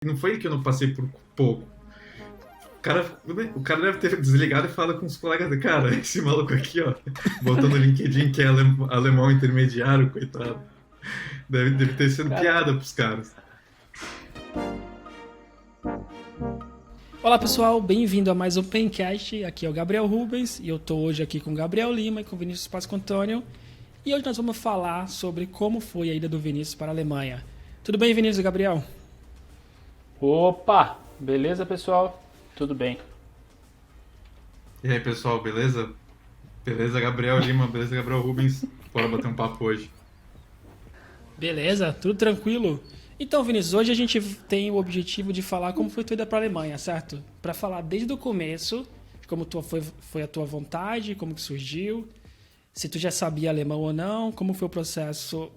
Não foi que eu não passei por pouco. O cara deve ter desligado e falado com os colegas dele, cara, esse maluco aqui, ó, botando no LinkedIn que é alemão intermediário, coitado. Deve ter sido Cara, piada pros caras. olá pessoal, bem-vindo a mais um Pencast. Aqui é o Gabriel Rubens e eu tô hoje aqui com o Gabriel Lima e com o Vinícius Pasco Antônio. E hoje nós vamos falar sobre como foi a ida do Vinícius para a Alemanha. Tudo bem, Vinícius e Gabriel? Opa! Beleza, pessoal? Tudo bem. E aí, pessoal, beleza? Beleza, Gabriel Lima, beleza, Gabriel Rubens? Bora bater um papo hoje. Beleza, tudo tranquilo? Então, Vinícius, hoje a gente tem o objetivo de falar como foi tua ida para a Alemanha, certo? Para falar desde o começo, de como foi a tua vontade, como que surgiu, se tu já sabia alemão ou não, como foi o processo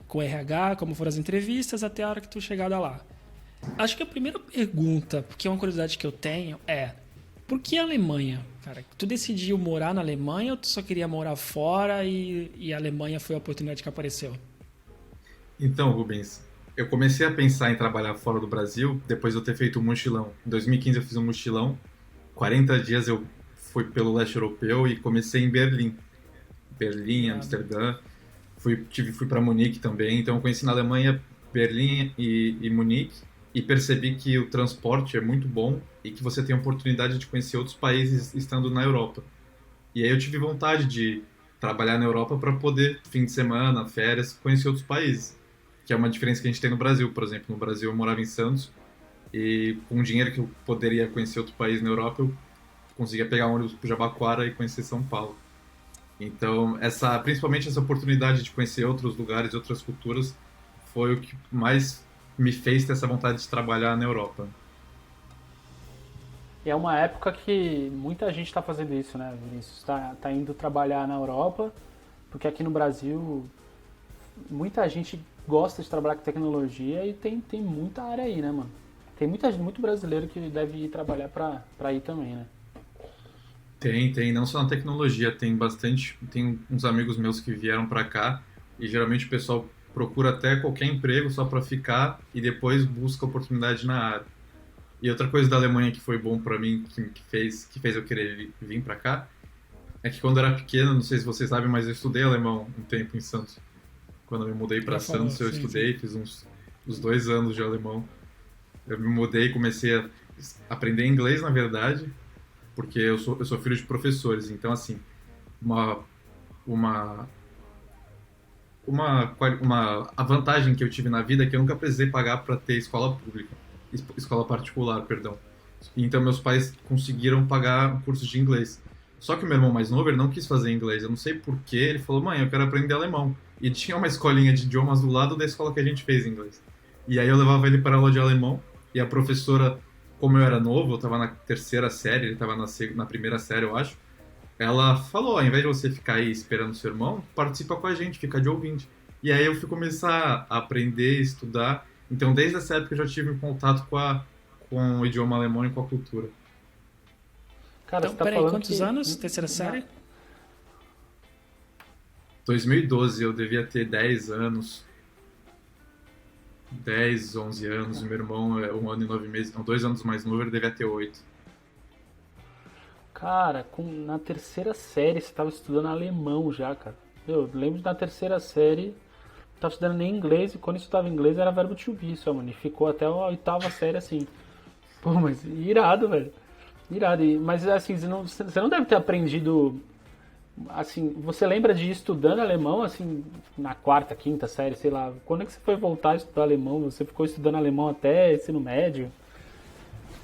com RH, como foram as entrevistas até a hora que tu chegada lá. Acho que a primeira pergunta, porque é uma curiosidade que eu tenho, é: por que a Alemanha? Cara, tu decidiu morar na Alemanha ou tu só queria morar fora e a Alemanha foi a oportunidade que apareceu? Então, Rubens, eu comecei a pensar em trabalhar fora do Brasil depois de eu ter feito um mochilão. Em 2015 eu fiz um mochilão, 40 dias eu fui pelo leste europeu e comecei em Berlim. Berlim, Ah, Amsterdã, fui para Munique também, então eu conheci na Alemanha Berlim e Munique e percebi que o transporte é muito bom e que você tem a oportunidade de conhecer outros países estando na Europa. E aí eu tive vontade de trabalhar na Europa para poder, fim de semana, férias, conhecer outros países, que é uma diferença que a gente tem no Brasil. Por exemplo, no Brasil eu morava em Santos e com o dinheiro que eu poderia conhecer outro país na Europa, eu conseguia pegar um ônibus para Jabaquara e conhecer São Paulo. Então, principalmente essa oportunidade de conhecer outros lugares, outras culturas, foi o que mais me fez ter essa vontade de trabalhar na Europa. E é uma época que muita gente está fazendo isso, né, Vinícius? Tá indo trabalhar na Europa, porque aqui no Brasil muita gente gosta de trabalhar com tecnologia e tem muita área aí, né, mano? Tem muito brasileiro que deve ir trabalhar pra ir também, né? Tem, não só na tecnologia, tem bastante, tem uns amigos meus que vieram para cá e geralmente o pessoal procura até qualquer emprego só para ficar e depois busca oportunidade na área. E outra coisa da Alemanha que foi bom para mim, que fez eu querer vir para cá, é que quando eu era pequeno, não sei se vocês sabem, mas eu estudei alemão um tempo em Santos. Quando eu me mudei para já falou, Santos, eu sim, sim. estudei, fiz uns 2 anos de alemão. Eu me mudei e comecei a aprender inglês, na verdade, porque eu sou filho de professores. Então, assim, uma, uma, a vantagem que eu tive na vida é que eu nunca precisei pagar para ter escola pública, escola particular, perdão. Então, meus pais conseguiram pagar um curso de inglês. Só que o meu irmão mais novo, ele não quis fazer inglês. Eu não sei porquê. Ele falou, mãe, eu quero aprender alemão. E tinha uma escolinha de idiomas do lado da escola que a gente fez inglês. E aí eu levava ele para a aula de alemão. E a professora, como eu era novo, eu estava na terceira série, ele estava na primeira série, eu acho. Ela falou, ao invés de você ficar aí esperando seu irmão, participa com a gente, fica de ouvinte. E aí eu fui começar a aprender, estudar. Então, desde essa época eu já tive contato com o idioma alemão e com a cultura. Cara, Então, você tá peraí, falando quantos que... anos? Terceira série? 2012 eu devia ter 10 anos, 10, 11 anos. O meu irmão é 1 ano e 9 meses, não, 2 anos mais novo, ele devia ter 8. Cara, na terceira série você tava estudando alemão já, cara. Eu lembro de na terceira série, tava estudando nem inglês, e quando eu estudava inglês era verbo to be só, mano. E ficou até a oitava série assim. Pô, mas irado, velho. Irado. Mas assim, você não deve ter aprendido. Assim, você lembra de ir estudando alemão, assim, na quarta, quinta série, sei lá. Quando é que você foi voltar a estudar alemão? Você ficou estudando alemão até ensino médio?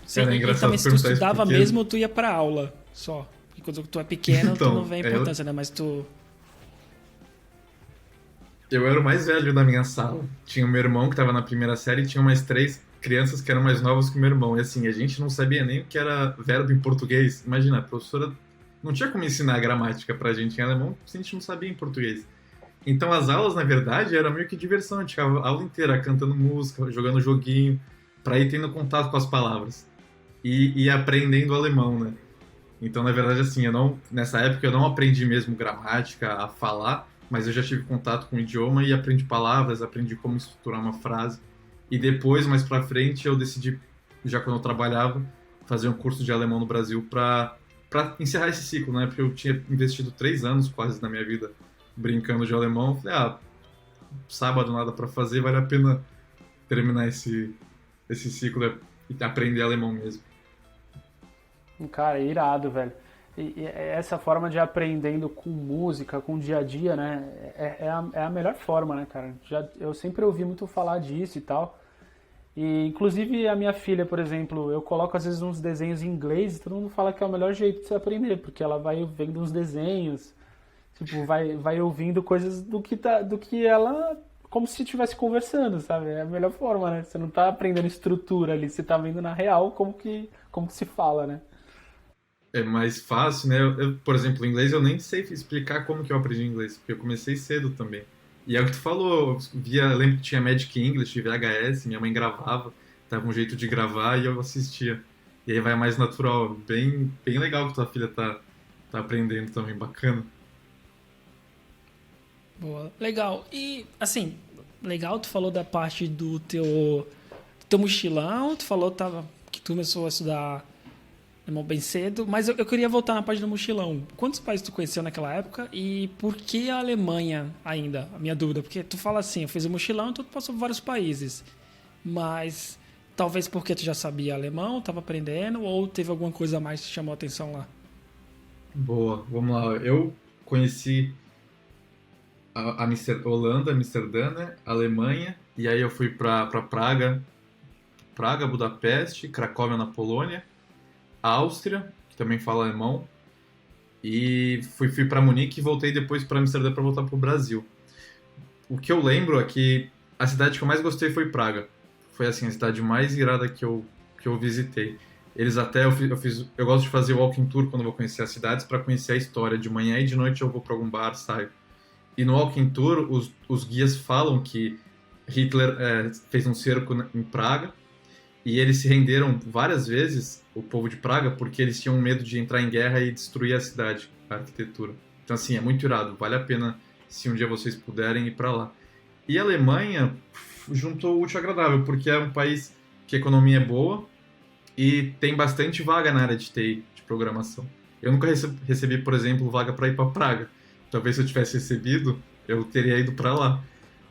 Sim, Era e também engraçado se tu perguntar isso estudava porque, mesmo, tu ia pra aula só. E quando tu é pequeno, tu não então, vê a importância, né? Mas tu. eu era o mais velho da minha sala. Tinha o meu irmão que estava na primeira série e tinha mais 3 crianças que eram mais novas que o meu irmão. E assim, a gente não sabia nem o que era verbo em português. Imagina, a professora não tinha como ensinar a gramática pra gente em alemão, se a gente não sabia em português. Então as aulas, na verdade, era meio que diversão. A gente ficava a aula inteira cantando música, jogando joguinho, pra ir tendo contato com as palavras. E aprendendo alemão, né? Então, na verdade, assim, nessa época eu não aprendi mesmo gramática, a falar, mas eu já tive contato com o idioma e aprendi palavras, aprendi como estruturar uma frase. E depois, mais pra frente, eu decidi, já quando eu trabalhava, fazer um curso de alemão no Brasil pra encerrar esse ciclo, né? Porque eu tinha investido 3 anos quase na minha vida brincando de alemão. Eu falei, sábado nada pra fazer, vale a pena terminar esse ciclo e aprender alemão mesmo. Cara, irado, velho. E essa forma de aprendendo com música, com o dia a dia, né? É a melhor forma, né, cara? Eu sempre ouvi muito falar disso e tal. E, inclusive, a minha filha, por exemplo, eu coloco às vezes uns desenhos em inglês e todo mundo fala que é o melhor jeito de se aprender, porque ela vai vendo uns desenhos, tipo, vai ouvindo coisas do que ela, como se estivesse conversando, sabe? É a melhor forma, né? Você não tá aprendendo estrutura ali, você tá vendo na real como que se fala, né? É mais fácil, né? Por exemplo, em inglês eu nem sei explicar como que eu aprendi inglês, porque eu comecei cedo também. E é o que tu falou, eu lembro que tinha Magic English, VHS, minha mãe gravava, tava um jeito de gravar e eu assistia. E aí vai mais natural, bem, bem legal que tua filha tá aprendendo também, bacana. Boa. Legal. E, assim, legal, tu falou da parte do teu mochilão, tu falou que tu começou a estudar alemão bem cedo, mas eu queria voltar na parte do mochilão. Quantos países tu conheceu naquela época e por que a Alemanha ainda? A minha dúvida, porque tu fala assim, eu fiz o mochilão, então tu passou por vários países, mas talvez porque tu já sabia alemão, tava aprendendo, ou teve alguma coisa a mais que te chamou a atenção lá? Boa, vamos lá. Eu conheci Holanda, Amsterdã, né? Alemanha, e aí eu fui pra Praga, Budapeste, Cracóvia na Polônia, Áustria, que também fala alemão, e fui para Munique e voltei depois para Amsterdã para voltar para o Brasil. O que eu lembro é que a cidade que eu mais gostei foi Praga. Foi assim a cidade mais irada que eu visitei. Eles até eu gosto de fazer walking tour quando eu vou conhecer as cidades para conhecer a história. De manhã e de noite eu vou para algum bar, saio. E no walking tour os guias falam que Hitler fez um cerco em Praga e eles se renderam várias vezes, o povo de Praga, porque eles tinham medo de entrar em guerra e destruir a cidade, a arquitetura. Então, assim, é muito irado. Vale a pena, se um dia vocês puderem, ir para lá. E a Alemanha juntou o útil ao agradável, porque é um país que a economia é boa e tem bastante vaga na área de TI, de programação. Eu nunca recebi, por exemplo, vaga para ir para Praga. Talvez se eu tivesse recebido, eu teria ido para lá.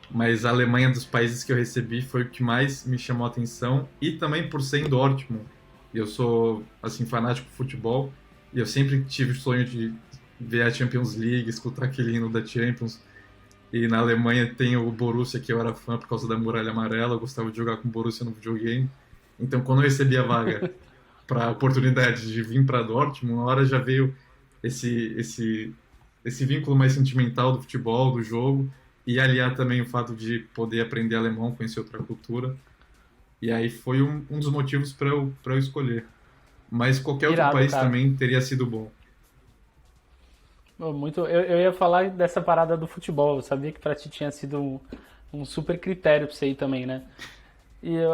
Mas a Alemanha, dos países que eu recebi, foi o que mais me chamou a atenção. E também por ser em Dortmund. Eu sou, assim, fanático de futebol. E eu sempre tive o sonho de ver a Champions League, escutar aquele hino da Champions. E na Alemanha tem o Borussia, que eu era fã por causa da Muralha Amarela. Eu gostava de jogar com o Borussia no videogame. Então, quando eu recebi a vaga para a oportunidade de vir para Dortmund, na hora já veio esse vínculo mais sentimental do futebol, do jogo. E aliar também o fato de poder aprender alemão, conhecer outra cultura. E aí foi um dos motivos para eu escolher. Mas qualquer outro Irado, país cara. também teria sido bom. Eu ia falar dessa parada do futebol. Eu sabia que pra ti tinha sido um super critério pra você ir também, né?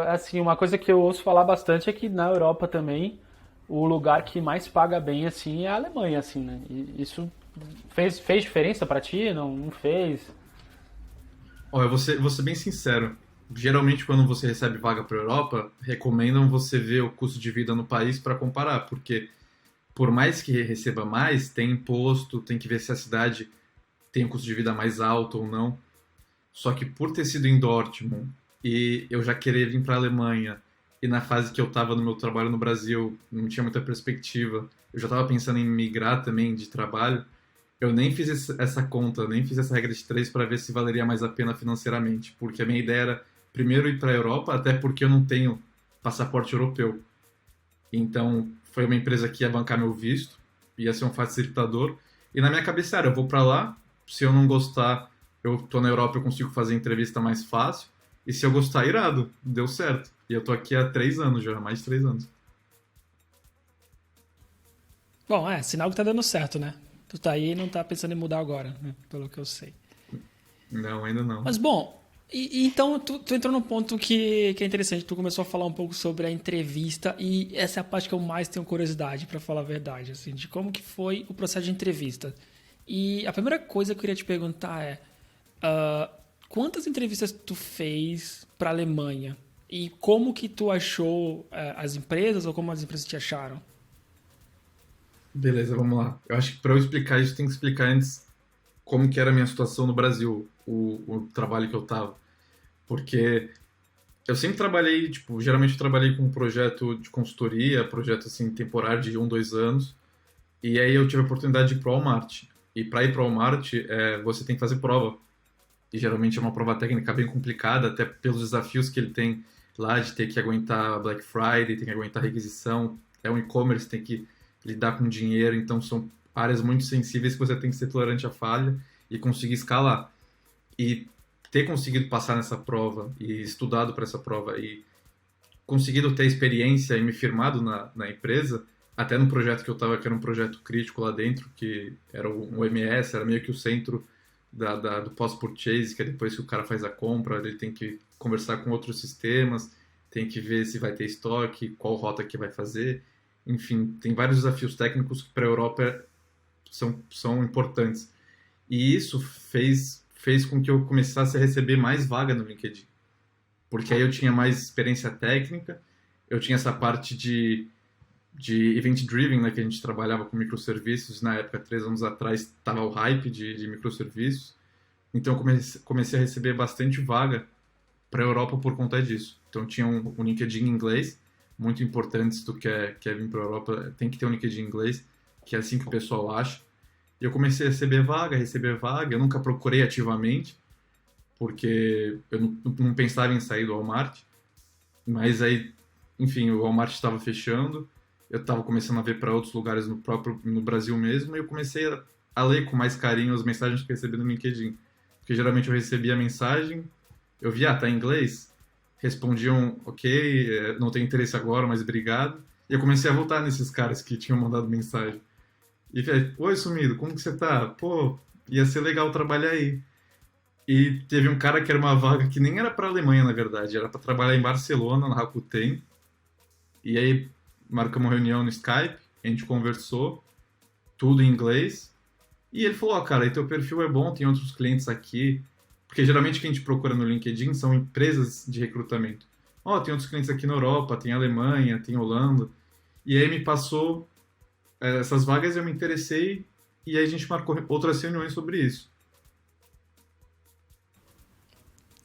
Assim, uma coisa que eu ouço falar bastante é que na Europa também o lugar que mais paga bem, assim, é a Alemanha, assim, né? E isso fez diferença pra ti? Não fez? Olha, eu vou ser bem sincero. Geralmente, quando você recebe vaga para a Europa, recomendam você ver o custo de vida no país para comparar, porque por mais que receba mais, tem imposto, tem que ver se a cidade tem um custo de vida mais alto ou não. Só que por ter sido em Dortmund e eu já querer vir para a Alemanha, e na fase que eu estava no meu trabalho no Brasil, não tinha muita perspectiva, eu já estava pensando em migrar também de trabalho, eu nem fiz essa conta, nem fiz essa regra de três para ver se valeria mais a pena financeiramente, porque a minha ideia era primeiro ir para a Europa, até porque eu não tenho passaporte europeu. Então, foi uma empresa que ia bancar meu visto, ia ser um facilitador, e na minha cabeça era, eu vou para lá, se eu não gostar, eu tô na Europa, eu consigo fazer entrevista mais fácil, e se eu gostar, irado, deu certo. E eu tô aqui há 3 anos já, mais de 3 anos. Bom, sinal que tá dando certo, né? Tu tá aí e não tá pensando em mudar agora, né? Pelo que eu sei. Não, ainda não. Mas, bom, então tu entrou num ponto que é interessante. Tu começou a falar um pouco sobre a entrevista e essa é a parte que eu mais tenho curiosidade, pra falar a verdade, assim, de como que foi o processo de entrevista. E a primeira coisa que eu queria te perguntar é quantas entrevistas tu fez pra Alemanha? E como que tu achou as empresas ou como as empresas te acharam? Beleza, vamos lá. Eu acho que para eu explicar isso, tem que explicar antes como que era a minha situação no Brasil, o trabalho que eu tava. Porque eu sempre trabalhei, tipo, geralmente eu trabalhei com um projeto de consultoria, projeto assim temporário de 1, 2 anos, e aí eu tive a oportunidade de ir pro Walmart. E para ir pro Walmart, você tem que fazer prova. E geralmente é uma prova técnica bem complicada, até pelos desafios que ele tem lá de ter que aguentar Black Friday, tem que aguentar requisição, é um e-commerce, tem que lidar com dinheiro, então são áreas muito sensíveis que você tem que ser tolerante à falha e conseguir escalar. E ter conseguido passar nessa prova e estudado para essa prova e conseguido ter experiência e me firmado na empresa, até no projeto que eu estava, que era um projeto crítico lá dentro, que era um MS, era meio que o centro do post-purchase, que é depois que o cara faz a compra, ele tem que conversar com outros sistemas, tem que ver se vai ter estoque, qual rota que vai fazer. Enfim, tem vários desafios técnicos que para a Europa são importantes. E isso fez com que eu começasse a receber mais vaga no LinkedIn. Porque aí eu tinha mais experiência técnica, eu tinha essa parte de event driven, né, que a gente trabalhava com microserviços. Na época, 3 anos atrás, estava o hype de microserviços. Então eu comecei a receber bastante vaga para a Europa por conta disso. Então tinha um LinkedIn em inglês, muito importante se tu quer vir para a Europa, tem que ter um LinkedIn em inglês, que é assim que o pessoal acha. E eu comecei a receber vaga, eu nunca procurei ativamente, porque eu não pensava em sair do Walmart, mas aí, enfim, o Walmart estava fechando, eu estava começando a ver para outros lugares no Brasil mesmo, e eu comecei a ler com mais carinho as mensagens que eu recebi no LinkedIn. Porque geralmente eu recebia a mensagem, eu via, tá em inglês, respondiam, ok, não tenho interesse agora, mas obrigado. E eu comecei a voltar nesses caras que tinham mandado mensagem. E falei, oi, sumido, como que você tá? Pô, ia ser legal trabalhar aí. E teve um cara que era uma vaga que nem era para Alemanha, na verdade, era para trabalhar em Barcelona, na Rakuten. E aí marcamos uma reunião no Skype, a gente conversou, tudo em inglês. E ele falou, ó, cara, teu perfil é bom, tem outros clientes aqui. Porque geralmente o que a gente procura no LinkedIn são empresas de recrutamento. Ó, tem outros clientes aqui na Europa, tem Alemanha, tem Holanda. E aí me passou essas vagas, eu me interessei e aí a gente marcou outras reuniões sobre isso.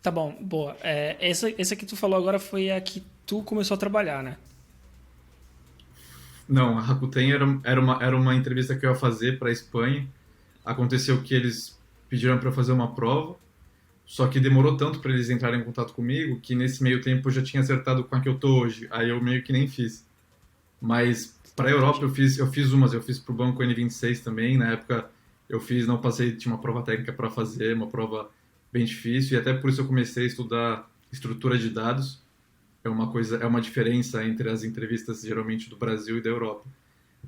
Tá bom, boa. Essa que tu falou agora foi a que tu começou a trabalhar, né? Não, a Rakuten era uma entrevista que eu ia fazer para a Espanha. Aconteceu que eles pediram para eu fazer uma prova, só que demorou tanto para eles entrarem em contato comigo que nesse meio tempo eu já tinha acertado com a que eu tô hoje. Aí eu meio que nem fiz. Mas para a Europa eu fiz para o Banco N26 também. Na época eu fiz, não passei, tinha uma prova técnica para fazer, uma prova bem difícil, e até por isso eu comecei a estudar estrutura de dados. É uma diferença entre as entrevistas geralmente do Brasil e da Europa.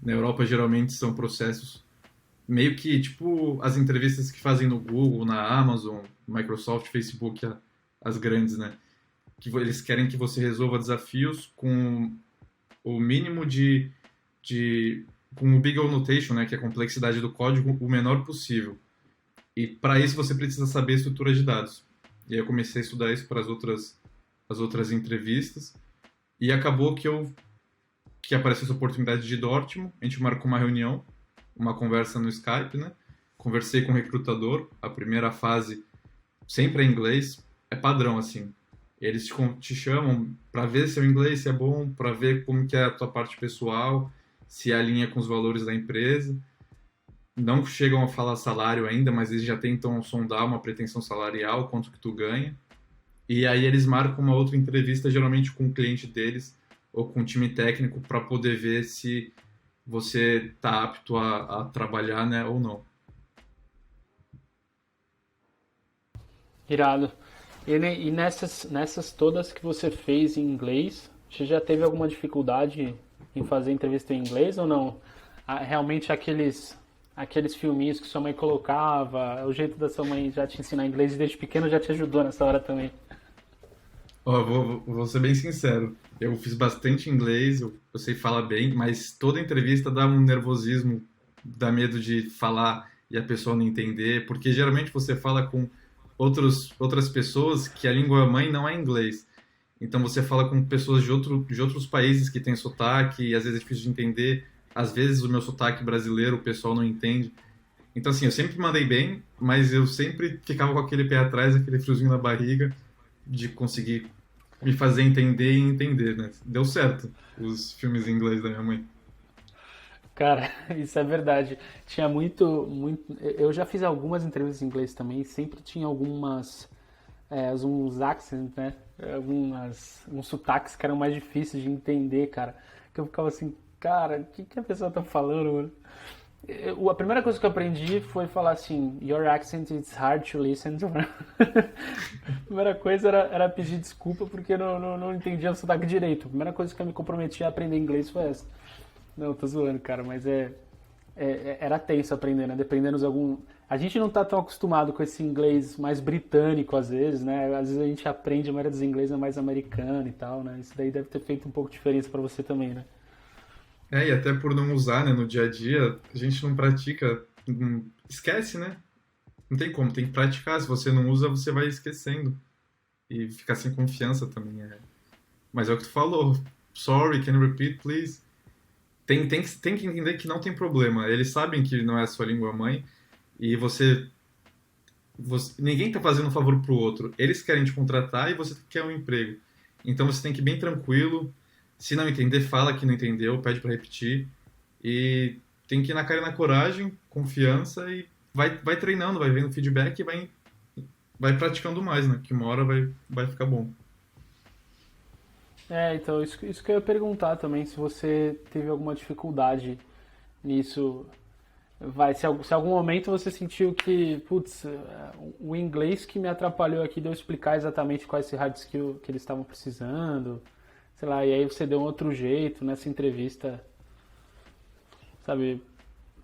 Na Europa geralmente são processos meio que tipo as entrevistas que fazem no Google, na Amazon, Microsoft, Facebook, as grandes, né? Que eles querem que você resolva desafios com o mínimo com o Big O Notation, né, que é a complexidade do código, o menor possível. E para isso você precisa saber estrutura de dados. E aí eu comecei a estudar isso para as outras entrevistas. E acabou que apareceu essa oportunidade de Dortmund. A gente marcou uma reunião, uma conversa no Skype, né? Conversei com o recrutador. A primeira fase sempre é em inglês, é padrão assim. Eles te chamam para ver se o inglês é bom, para ver como que é a tua parte pessoal, se alinha com os valores da empresa. Não chegam a falar salário ainda, mas eles já tentam sondar uma pretensão salarial, quanto que tu ganha. E aí eles marcam uma outra entrevista, geralmente com o cliente deles ou com o time técnico, para poder ver se você está apto a trabalhar, né, ou não. Irado. E nessas todas que você fez em inglês, você já teve alguma dificuldade em fazer entrevista em inglês ou não? Realmente aqueles filminhos que sua mãe colocava, o jeito da sua mãe já te ensinar inglês desde pequeno já te ajudou nessa hora também? Ó, vou ser bem sincero. Eu fiz bastante inglês, eu sei falar bem, mas toda entrevista dá um nervosismo, dá medo de falar e a pessoa não entender, porque geralmente você fala com outras pessoas que a língua mãe não é inglês. Então você fala com pessoas de outros países que têm sotaque, e às vezes é difícil de entender. Às vezes o meu sotaque brasileiro o pessoal não entende. Então, assim, eu sempre mandei bem, mas eu sempre ficava com aquele pé atrás, aquele friozinho na barriga, de conseguir me fazer entender e entender, né? Deu certo os filmes em inglês da minha mãe. Cara, isso é verdade. Tinha muito. Eu já fiz algumas entrevistas em inglês também, sempre tinha uns accents, né? Uns sotaques que eram mais difíceis de entender, cara. Que eu ficava assim, cara, o que que a pessoa tá falando, mano? A primeira coisa que eu aprendi foi falar assim, your accent is hard to listen to. A primeira coisa era pedir desculpa porque não entendia o sotaque direito. A primeira coisa que eu me comprometi a aprender inglês foi essa. Não, tô zoando, cara, mas era tenso aprender, né? Dependendo de algum. A gente não tá tão acostumado com esse inglês mais britânico, às vezes, né? Às vezes a gente aprende, a maioria dos inglês é mais americano e tal, né? Isso daí deve ter feito um pouco de diferença pra você também, né? E até por não usar, né, no dia a dia, a gente não pratica, esquece, né? Não tem como, tem que praticar. Se você não usa, você vai esquecendo. E ficar sem confiança também. Mas é o que tu falou. Sorry, can you repeat, please? Tem que entender que não tem problema. Eles sabem que não é a sua língua mãe e ninguém tá fazendo um favor pro outro. Eles querem te contratar e você quer um emprego. Então você tem que ir bem tranquilo. Se não entender, fala que não entendeu, pede para repetir. E tem que ir na cara e na coragem, confiança e vai treinando, vai vendo feedback e vai praticando mais, né? Que uma hora vai ficar bom. Então, isso que eu ia perguntar também, se você teve alguma dificuldade nisso. Se algum momento você sentiu que, putz, o inglês que me atrapalhou aqui de eu explicar exatamente qual é esse hard skill que eles estavam precisando, sei lá, e aí você deu um outro jeito nessa entrevista, sabe?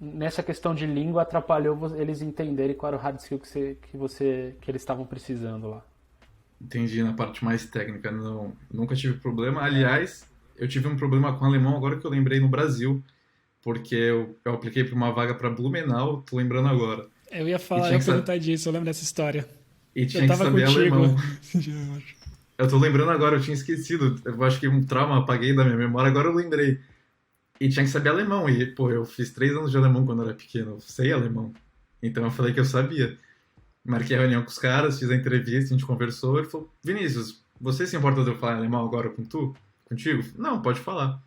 Nessa questão de língua atrapalhou eles entenderem qual era o hard skill que eles estavam precisando lá. Entendi na parte mais técnica, não, nunca tive problema. Aliás, eu tive um problema com alemão agora que eu lembrei no Brasil, porque eu apliquei para uma vaga para Blumenau, tô lembrando agora. Eu ia E falar, eu tinha ia que, sa- perguntar disso, eu lembro dessa história. e Eu tinha que tava saber contigo. alemão. Eu acho. Eu tô lembrando agora, eu tinha esquecido. Eu acho que um trauma apaguei da minha memória, agora eu lembrei. E tinha que saber alemão. E, pô, eu fiz 3 anos de alemão quando eu era pequeno, eu sei alemão. Então eu falei que eu sabia. Marquei a reunião com os caras, fiz a entrevista, a gente conversou. Ele falou: Vinícius, você se importa de eu falar alemão agora contigo? Não, pode falar.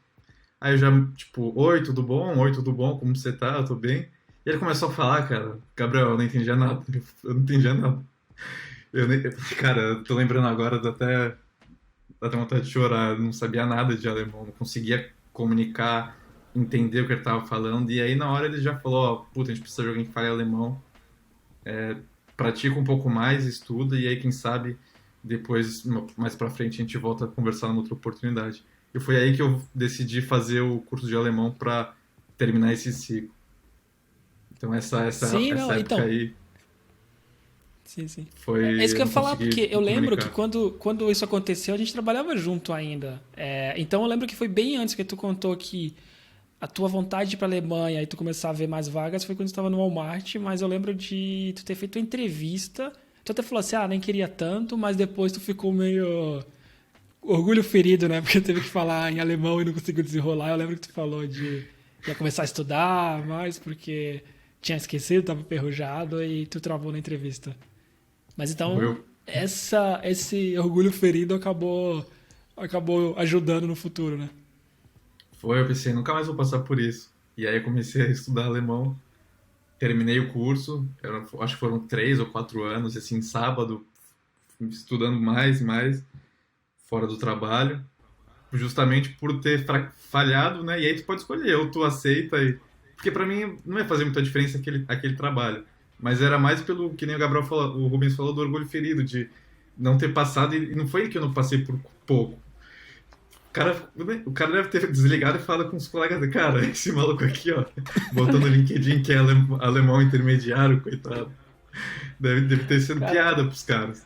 Aí eu já, tipo, oi, tudo bom? Oi, tudo bom? Como você tá? Eu tô bem. E ele começou a falar, cara, Gabriel, eu não entendia nada. Eu não entendia nada. Eu nem, cara, eu tô lembrando agora, dá até vontade de chorar. Eu não sabia nada de alemão, não conseguia comunicar, entender o que ele tava falando. E aí na hora ele já falou: ó, puta, a gente precisa de alguém que fale alemão. Pratica um pouco mais, estuda, e aí quem sabe depois, mais pra frente, a gente volta a conversar numa outra oportunidade. E foi aí que eu decidi fazer o curso de alemão para terminar esse ciclo. Então Sim, essa não, época então. aí Sim, sim. É foi. isso que Eu eu ia não falar, consegui porque eu me lembro que comunicar. quando isso aconteceu, a gente trabalhava junto ainda. Então eu lembro que foi bem antes que tu contou que a tua vontade de ir pra Alemanha e tu começar a ver mais vagas foi quando tu estava no Walmart, mas eu lembro de tu ter feito uma entrevista. Tu até falou assim, nem queria tanto, mas depois tu ficou meio orgulho ferido, né? Porque teve que falar em alemão e não conseguiu desenrolar. Eu lembro que tu falou de ia começar a estudar mais porque tinha esquecido, tava enferrujado e tu travou na entrevista. Mas então, Eu, esse orgulho ferido acabou ajudando no futuro, né? eu pensei, nunca mais vou passar por isso. E aí eu comecei a estudar alemão, terminei o curso, acho que foram 3 ou 4 anos, assim, sábado, estudando mais e mais, fora do trabalho. Justamente por ter falhado, né? E aí tu pode escolher, ou tu aceita porque pra mim não ia fazer muita diferença aquele trabalho, mas era mais pelo que nem o Gabriel falou, o Rubens falou do orgulho ferido de não ter passado e não foi que eu não passei por pouco. O cara deve ter desligado e falado com os colegas dele, cara, esse maluco aqui, ó, botando no LinkedIn que é alemão intermediário, coitado. Deve ter sido Cara, piada pros caras.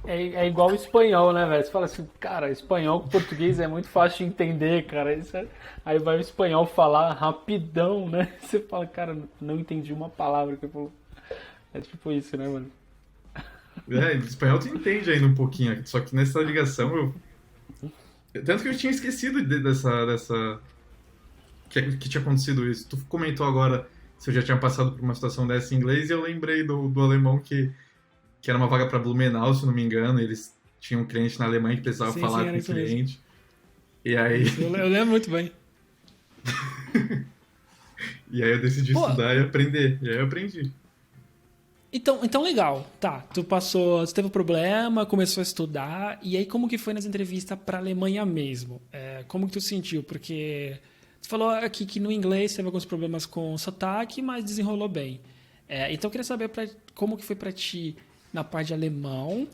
é igual o espanhol, né, velho? Você fala assim, cara, espanhol com português é muito fácil de entender, cara. Aí vai o espanhol falar rapidão, né? Você fala, cara, não entendi uma palavra que ele falou. É tipo isso, né, mano? Em espanhol tu entende ainda um pouquinho, só que nessa ligação tanto que eu tinha esquecido dessa. Que tinha acontecido isso. Tu comentou agora se eu já tinha passado por uma situação dessa em inglês e eu lembrei do alemão que era uma vaga para Blumenau, se não me engano. Eles tinham um cliente na Alemanha que precisava Sim, sim, falar era com o isso mesmo. cliente. E aí, Eu lembro muito bem. e aí eu decidi Pô, estudar e aprender. E aí eu aprendi. então legal. Tá, tu passou, tu teve um problema, começou a estudar, e aí como que foi nas entrevistas pra Alemanha mesmo? Como que tu sentiu? Porque tu falou aqui que no inglês teve alguns problemas com o sotaque, mas desenrolou bem. Então eu queria saber como que foi pra ti na parte de alemão,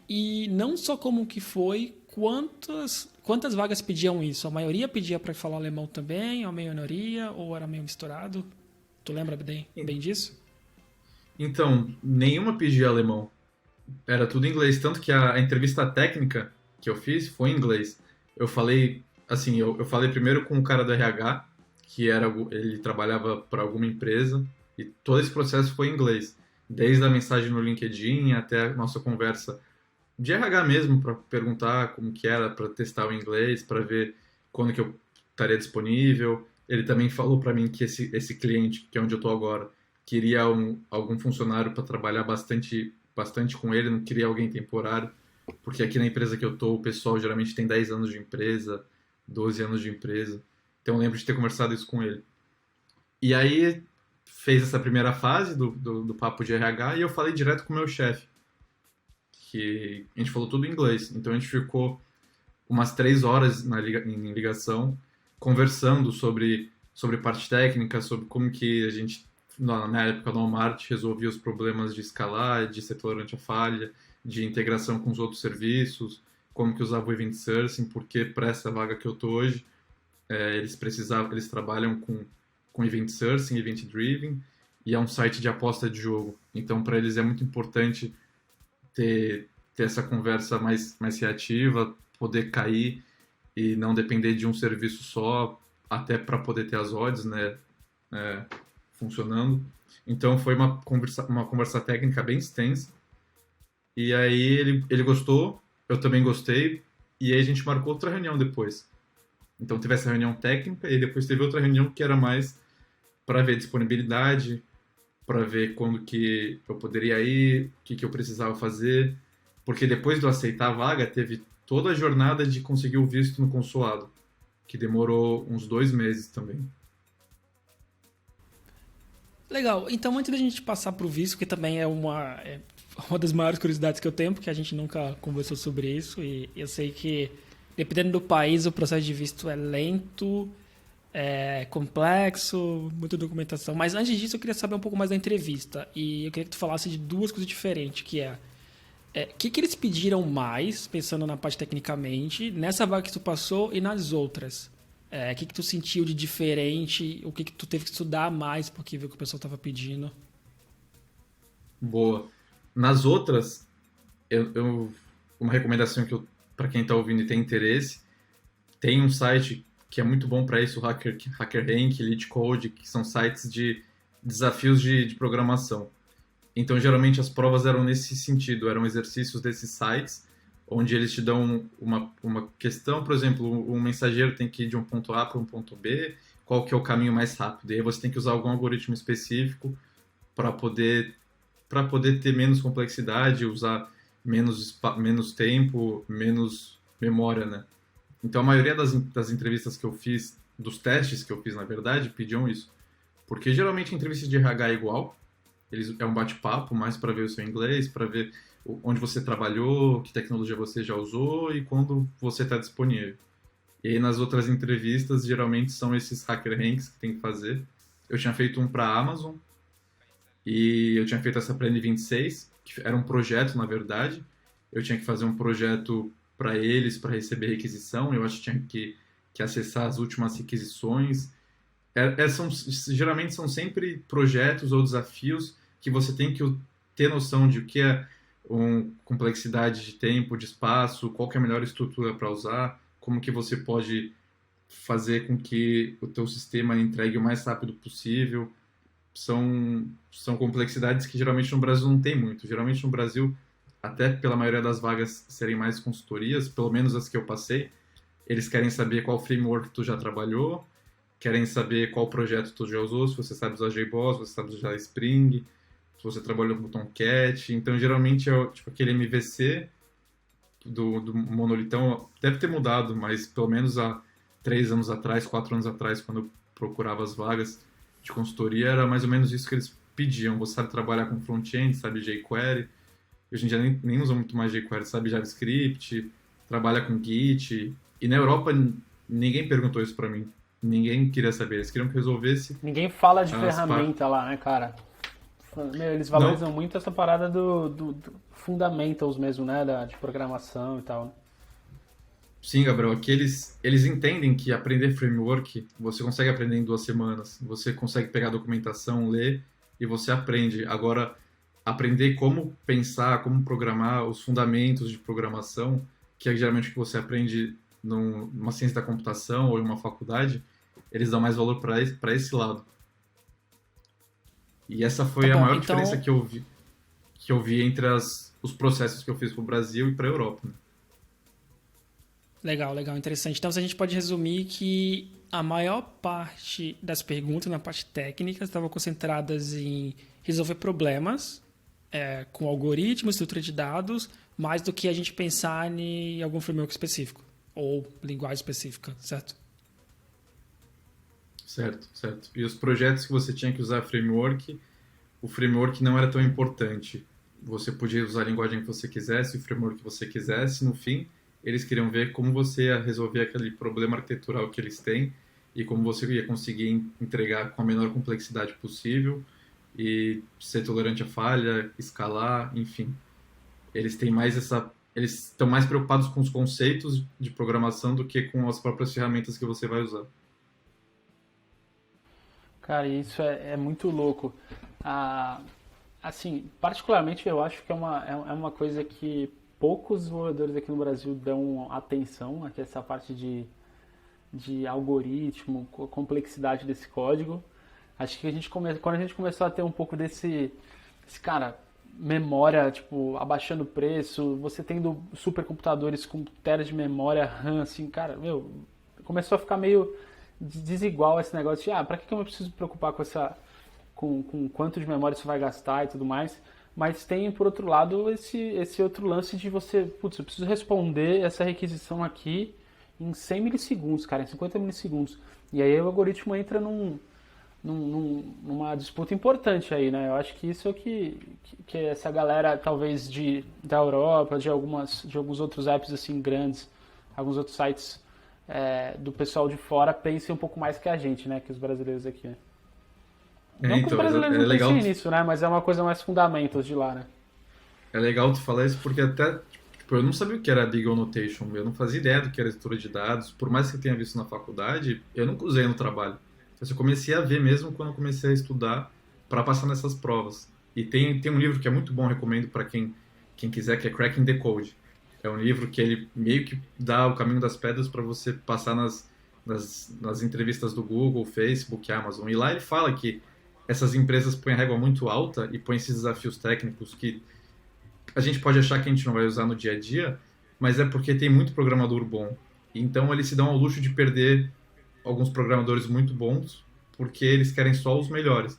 e não só como que foi, quantas vagas pediam isso? A maioria pedia pra falar alemão também, a minoria, ou era meio misturado? Tu lembra bem disso? Então, nenhuma pedia alemão. Era tudo em inglês. Tanto que a entrevista técnica que eu fiz foi em inglês. Eu falei, assim, eu falei primeiro com o cara do RH, ele trabalhava para alguma empresa, e todo esse processo foi em inglês. Desde a mensagem no LinkedIn até a nossa conversa de RH mesmo, para perguntar como que era, para testar o inglês, para ver quando que eu estaria disponível. Ele também falou para mim que esse cliente, que é onde eu estou agora, queria algum funcionário para trabalhar bastante com ele, não queria alguém temporário, porque aqui na empresa que eu estou, o pessoal geralmente tem 10 anos de empresa, 12 anos de empresa. Então eu lembro de ter conversado isso com ele. E aí fez essa primeira fase do papo de RH e eu falei direto com o meu chefe, que a gente falou tudo em inglês. Então a gente ficou umas 3 horas em ligação, conversando sobre parte técnica, sobre como que a gente, na época do Walmart, resolvia os problemas de escalar, de ser tolerante à falha, de integração com os outros serviços, como que usava o Event Sourcing, porque para essa vaga que eu tô hoje, eles trabalham com Event Sourcing, Event Driven, e é um site de aposta de jogo. Então, para eles é muito importante ter essa conversa mais reativa, poder cair e não depender de um serviço só, até para poder ter as odds, né, funcionando. Então foi uma conversa técnica bem extensa. E aí ele gostou, eu também gostei, e aí a gente marcou outra reunião depois. Então teve essa reunião técnica e depois teve outra reunião que era mais para ver disponibilidade, para ver quando que eu poderia ir, o que eu precisava fazer, porque depois de eu aceitar a vaga, teve toda a jornada de conseguir o visto no consulado, que demorou uns 2 meses também. Legal. Então, antes da gente passar pro visto, que também é uma das maiores curiosidades que eu tenho, porque a gente nunca conversou sobre isso, e eu sei que, dependendo do país, o processo de visto é lento, é complexo, muita documentação. Mas antes disso, eu queria saber um pouco mais da entrevista. E eu queria que tu falasse de duas coisas diferentes, que o que eles pediram mais, pensando na parte tecnicamente, nessa vaga que tu passou e nas outras? O que tu sentiu de diferente? O que tu teve que estudar mais porque viu que o pessoal estava pedindo? Boa. Nas outras, uma recomendação para quem está ouvindo e tem interesse, tem um site que é muito bom para isso, o HackerRank, LeetCode, que são sites de desafios de programação. Então, geralmente, as provas eram nesse sentido, eram exercícios desses sites, onde eles te dão uma questão, por exemplo, um mensageiro tem que ir de um ponto A para um ponto B, qual que é o caminho mais rápido? E aí você tem que usar algum algoritmo específico para poder ter menos complexidade, usar menos tempo, menos memória, né? Então, a maioria das entrevistas que eu fiz, dos testes que eu fiz, na verdade, pediam isso. Porque geralmente a entrevista de RH é igual, é um bate-papo mais para ver o seu inglês, para ver onde você trabalhou, que tecnologia você já usou e quando você está disponível. E aí nas outras entrevistas, geralmente são esses hacker ranks que tem que fazer. Eu tinha feito um para a Amazon e eu tinha feito essa para a N26, que era um projeto, na verdade. Eu tinha que fazer um projeto para eles, para receber requisição. Eu acho que tinha que acessar as últimas requisições. Geralmente são sempre projetos ou desafios que você tem que ter noção de o que é complexidade de tempo, de espaço, qual que é a melhor estrutura para usar, como que você pode fazer com que o teu sistema entregue o mais rápido possível. São complexidades que geralmente no Brasil não tem muito. Geralmente no Brasil até pela maioria das vagas serem mais consultorias, pelo menos as que eu passei, eles querem saber qual framework tu já trabalhou, querem saber qual projeto tu já usou, se você sabe usar JBoss, se você sabe usar Spring, se você trabalhou com Tomcat. Então, geralmente, é tipo aquele MVC do monolitão. Deve ter mudado, mas pelo menos há 3 anos atrás, 4 anos atrás, quando eu procurava as vagas de consultoria, era mais ou menos isso que eles pediam. Você sabe trabalhar com front-end, sabe jQuery. Hoje em dia nem usa muito mais jQuery, sabe JavaScript, trabalha com Git. E na Europa, ninguém perguntou isso pra mim. Ninguém queria saber. Eles queriam que eu resolvesse. Ninguém fala de As ferramenta lá, né, cara? Meu, eles valorizam muito essa parada do fundamentals mesmo, né? De programação e tal, né? Sim, Gabriel, aqui eles entendem que aprender framework você consegue aprender em 2 semanas. Você consegue pegar a documentação, ler e você aprende. Agora, aprender como pensar, como programar, os fundamentos de programação, que é geralmente o que você aprende numa ciência da computação ou em uma faculdade, eles dão mais valor para esse lado. E essa foi Tá a bom, maior então, diferença que eu vi entre os processos que eu fiz para o Brasil e para a Europa, né? legal, legal, interessante. Então, a gente pode resumir que a maior parte das perguntas na parte técnica estavam concentradas em resolver problemas com algoritmos, estrutura de dados, mais do que a gente pensar em algum framework específico ou linguagem específica, certo? Certo, certo. E os projetos que você tinha que usar framework, o framework não era tão importante. Você podia usar a linguagem que você quisesse, o framework que você quisesse. No fim, eles queriam ver como você ia resolver aquele problema arquitetural que eles têm e como você ia conseguir entregar com a menor complexidade possível e ser tolerante à falha, escalar, enfim. Eles têm mais eles estão mais preocupados com os conceitos de programação do que com as próprias ferramentas que você vai usar. Cara, isso é muito louco. Ah, assim, particularmente eu acho que é uma coisa que poucos desenvolvedores aqui no Brasil dão atenção, aqui essa parte de algoritmo, complexidade desse código. Acho que quando a gente começou a ter um pouco cara, memória, tipo, abaixando o preço, você tendo supercomputadores com teras de memória RAM, assim, cara, meu, começou a ficar meio desigual esse negócio de, pra que eu me preciso me preocupar com quanto de memória isso vai gastar e tudo mais. Mas tem, por outro lado, esse outro lance de você, putz, eu preciso responder essa requisição aqui em 100 milissegundos, cara, em 50 milissegundos. E aí o algoritmo entra numa disputa importante aí, né? Eu acho que isso é o que essa galera, talvez, da Europa, de alguns outros apps, assim, grandes, alguns outros sites do pessoal de fora, pensem um pouco mais que a gente, né? Que os brasileiros aqui, né? Não que os Então, brasileiros é não legal, pensem nisso, né? Mas é uma coisa mais fundamentos de lá, né? é legal tu falar isso porque até, tipo, eu não sabia o que era Big O Notation, eu não fazia ideia do que era estrutura de dados, por mais que eu tenha visto na faculdade, eu nunca usei no trabalho. Eu comecei a ver mesmo quando eu comecei a estudar para passar nessas provas. E tem um livro que é muito bom, recomendo para quem quiser, que é Cracking the Code. É um livro que ele meio que dá o caminho das pedras para você passar nas entrevistas do Google, Facebook, Amazon. E lá ele fala que essas empresas põem a régua muito alta e põem esses desafios técnicos que a gente pode achar que a gente não vai usar no dia a dia, mas é porque tem muito programador bom. Então eles se dão ao luxo de perder alguns programadores muito bons porque eles querem só os melhores.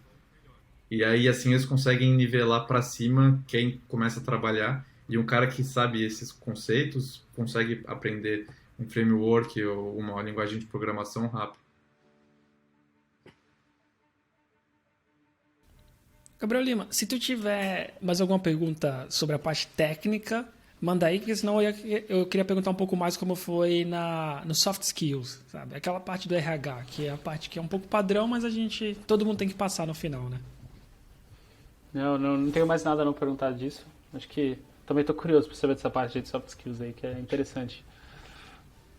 E aí assim eles conseguem nivelar para cima quem começa a trabalhar, e um cara que sabe esses conceitos consegue aprender um framework ou uma linguagem de programação rápido. Gabriel Lima, se tu tiver mais alguma pergunta sobre a parte técnica, manda aí, porque senão eu queria perguntar um pouco mais como foi no soft skills, sabe? Aquela parte do RH, que é a parte que é um pouco padrão, mas todo mundo tem que passar no final, né? Não tenho mais nada a não perguntar disso. Acho que também tô curioso pra saber dessa parte de soft skills aí, que é interessante.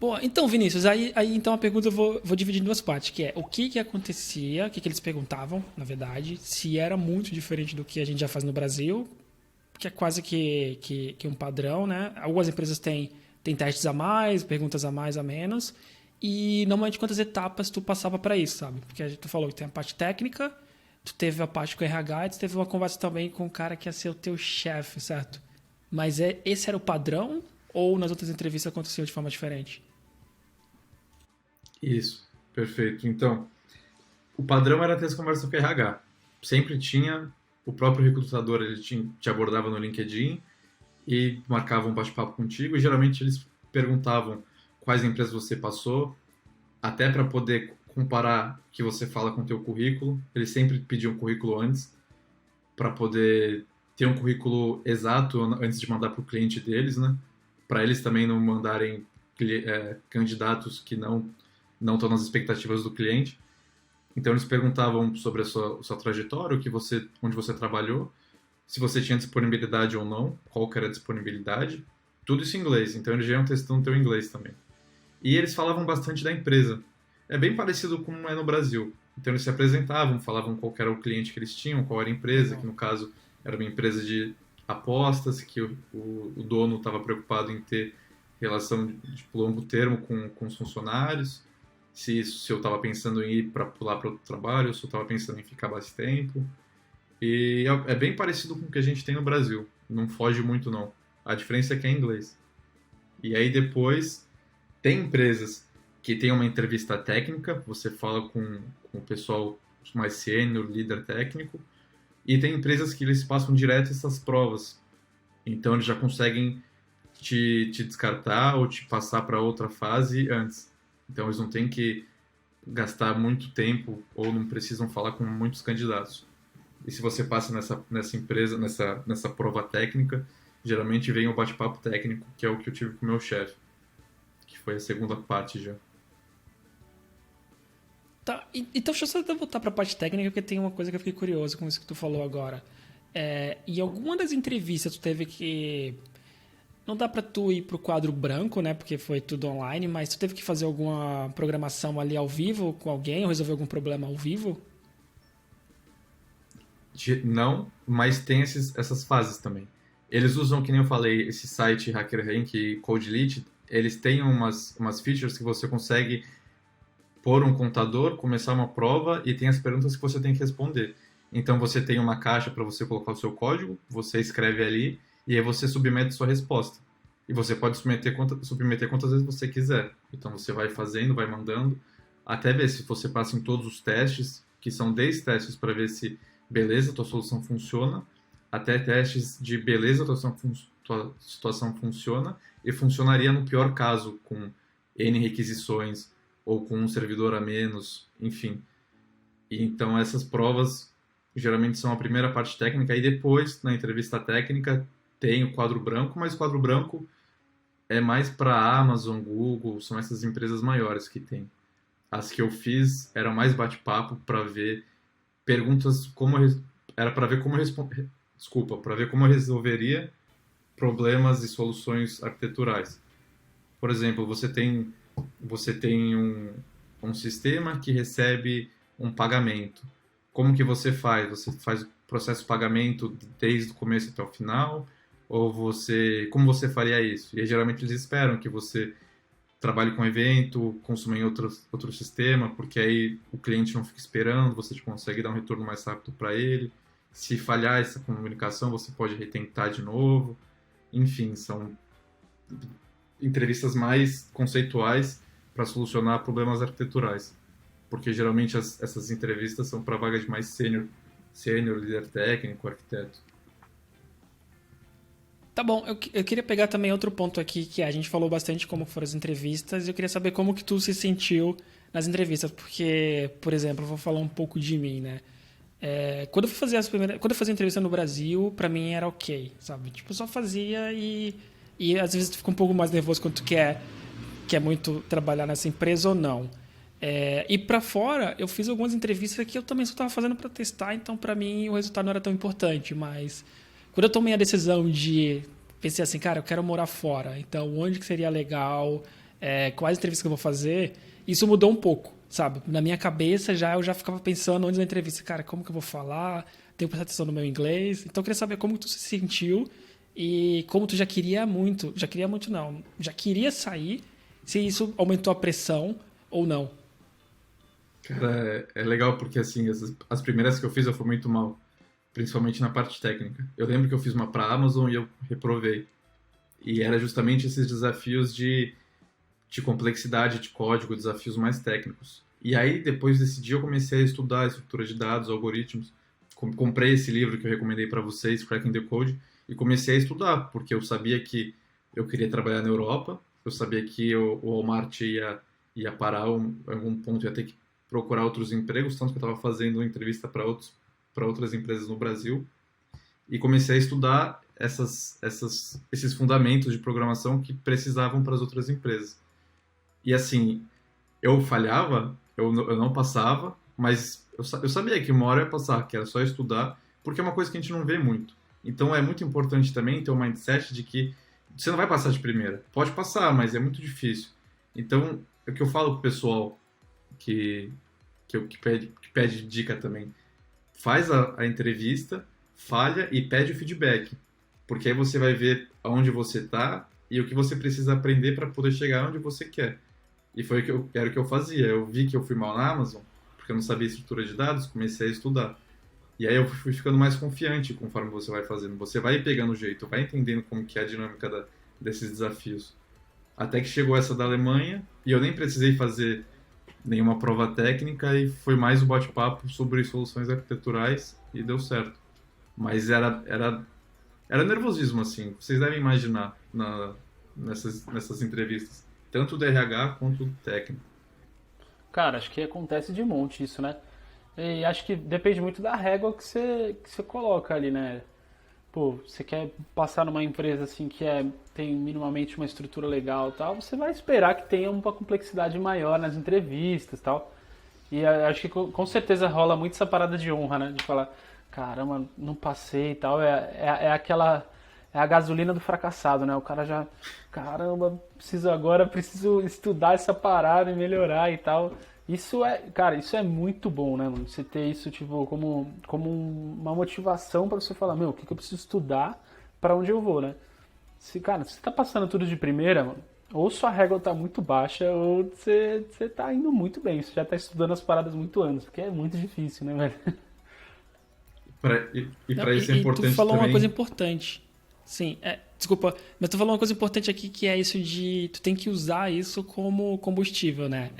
Pô, então, Vinícius, aí então a pergunta eu vou dividir em duas partes, que é o que acontecia, o que eles perguntavam, na verdade, se era muito diferente do que a gente já faz no Brasil, que é quase que um padrão, né? Algumas empresas têm testes a mais, perguntas a mais, a menos, e normalmente quantas etapas tu passava para isso, sabe? Porque tu falou que tem a parte técnica, tu teve a parte com o RH, e tu teve uma conversa também com o cara que ia ser o teu chefe, certo? Mas esse era o padrão ou nas outras entrevistas aconteceu de forma diferente? Isso, perfeito. Então, o padrão era ter essa conversa com o RH. Sempre tinha, o próprio recrutador ele te abordava no LinkedIn e marcava um bate-papo contigo. E geralmente eles perguntavam quais empresas você passou, até para poder comparar o que você fala com o teu currículo. Eles sempre pediam um currículo antes, para poder ter um currículo exato antes de mandar para o cliente deles, né? Para eles também não mandarem candidatos que não estão nas expectativas do cliente. Então eles perguntavam sobre a sua trajetória, onde você trabalhou, se você tinha disponibilidade ou não, qual que era a disponibilidade, tudo isso em inglês. Então eles já iam testando o teu inglês também. E eles falavam bastante da empresa. É bem parecido com é no Brasil. Então eles se apresentavam, falavam qual que era o cliente que eles tinham, qual era a empresa, que no caso era uma empresa de apostas, que o dono estava preocupado em ter relação de longo termo com os funcionários, se eu estava pensando em ir para pular para outro trabalho, se eu estava pensando em ficar mais tempo. E é bem parecido com o que a gente tem no Brasil. Não foge muito, não. A diferença é que é em inglês. E aí depois tem empresas que tem uma entrevista técnica, você fala com o pessoal mais sênior, líder técnico, e tem empresas que eles passam direto essas provas. Então eles já conseguem te descartar ou te passar para outra fase antes. Então eles não têm que gastar muito tempo ou não precisam falar com muitos candidatos. E se você passa nessa empresa, nessa prova técnica, geralmente vem o bate-papo técnico, que é o que eu tive com o meu chefe, que foi a segunda parte já. Tá, então deixa eu só voltar para a parte técnica, porque tem uma coisa que eu fiquei curioso com isso que tu falou agora. Em alguma das entrevistas tu teve que... Não dá para tu ir pro quadro branco, né? Porque foi tudo online, mas tu teve que fazer alguma programação ali ao vivo com alguém ou resolver algum problema ao vivo? Não, mas tem essas fases também. Eles usam, que nem eu falei, esse site HackerRank e CodeLead, eles têm umas features que você consegue pôr um contador, começar uma prova e tem as perguntas que você tem que responder. Então você tem uma caixa para você colocar o seu código, você escreve ali e aí você submete sua resposta. E você pode submeter quantas vezes você quiser. Então você vai fazendo, vai mandando, até ver se você passa em todos os testes, que são 10 testes para ver se beleza, tua solução funciona, até testes de beleza, tua situação funciona, e funcionaria no pior caso, com N requisições, ou com um servidor a menos, enfim. E então essas provas geralmente são a primeira parte técnica, e depois, na entrevista técnica, tem o quadro branco, mas o quadro branco é mais para Amazon, Google, são essas empresas maiores que tem. As que eu fiz eram mais bate-papo para ver perguntas era para ver como para ver como eu resolveria problemas e soluções arquiteturais. Por exemplo, você tem um sistema que recebe um pagamento. Como que você faz? Você faz o processo de pagamento desde o começo até o final? Ou como você faria isso? E aí, geralmente eles esperam que você trabalhe com evento, consuma em outro sistema, porque aí o cliente não fica esperando, você consegue dar um retorno mais rápido para ele. Se falhar essa comunicação, você pode retentar de novo. Enfim, são entrevistas mais conceituais para solucionar problemas arquiteturais. Porque geralmente essas entrevistas são para vagas de mais sênior, líder técnico, arquiteto. Tá bom, eu queria pegar também outro ponto aqui, que a gente falou bastante como foram as entrevistas, e eu queria saber como que tu se sentiu nas entrevistas, porque, por exemplo, eu vou falar um pouco de mim, né? Quando eu fazia entrevista no Brasil, pra mim era ok, sabe? Tipo, eu só fazia e às vezes tu fica um pouco mais nervoso quando tu quer muito trabalhar nessa empresa ou não. E pra fora, eu fiz algumas entrevistas que eu também só estava fazendo para testar, então pra mim o resultado não era tão importante, mas quando eu tomei a decisão pensei assim, cara, eu quero morar fora, então onde que seria legal, quais entrevistas que eu vou fazer, isso mudou um pouco, sabe? Na minha cabeça eu já ficava pensando antes da entrevista, cara, como que eu vou falar, tenho que prestar atenção no meu inglês, então eu queria saber como tu se sentiu e como tu já queria sair, se isso aumentou a pressão ou não. Cara, é legal porque assim, as primeiras que eu fiz eu fui muito mal. principalmente na parte técnica. Eu lembro que eu fiz uma para a Amazon e eu reprovei. E era justamente esses desafios de complexidade de código, desafios mais técnicos. E aí, depois desse dia, eu comecei a estudar a estrutura de dados, algoritmos. Comprei esse livro que eu recomendei para vocês, Cracking the Code, e comecei a estudar, porque eu sabia que eu queria trabalhar na Europa, eu sabia que o Walmart ia parar em algum ponto, ia ter que procurar outros empregos, tanto que eu estava fazendo entrevista para outras empresas no Brasil, e comecei a estudar esses fundamentos de programação que precisavam para as outras empresas. E assim, eu falhava, eu não passava, mas eu sabia que uma hora ia passar, que era só estudar, porque é uma coisa que a gente não vê muito. Então é muito importante também ter um mindset de que você não vai passar de primeira. Pode passar, mas é muito difícil. Então, é o que eu falo pro pessoal que pede dica também. Faz a entrevista, falha e pede o feedback. Porque aí você vai ver aonde você está e o que você precisa aprender para poder chegar onde você quer. E foi era o que eu fazia. Eu vi que eu fui mal na Amazon, porque eu não sabia estrutura de dados, comecei a estudar. E aí eu fui ficando mais confiante conforme você vai fazendo. Você vai pegando o jeito, vai entendendo como que é a dinâmica desses desafios. Até que chegou essa da Alemanha, e eu nem precisei fazer nenhuma prova técnica, e foi mais o bate-papo sobre soluções arquiteturais, e deu certo. Mas era nervosismo, assim, vocês devem imaginar nessas entrevistas. Tanto do RH quanto do técnico. Cara, acho que acontece de monte isso, né? E acho que depende muito da régua que você coloca ali, né? Pô, você quer passar numa empresa assim que tem minimamente uma estrutura legal e tal, você vai esperar que tenha uma complexidade maior nas entrevistas e tal. E acho que com certeza rola muito essa parada de honra, né? De falar, caramba, não passei e tal. É a gasolina do fracassado, né? O cara já, caramba, preciso estudar essa parada e melhorar e tal. Cara, isso é muito bom, né, mano? Você ter isso, tipo, como uma motivação pra você falar, meu, o que eu preciso estudar pra onde eu vou, né? Cara, se você tá passando tudo de primeira, mano, ou sua régua tá muito baixa, ou você tá indo muito bem. Você já tá estudando as paradas muito antes, porque é muito difícil, né, velho? Para isso é importante tu falou também... uma coisa importante. Sim, desculpa, mas tu falou uma coisa importante aqui, que é isso de... Tu tem que usar isso como combustível, né?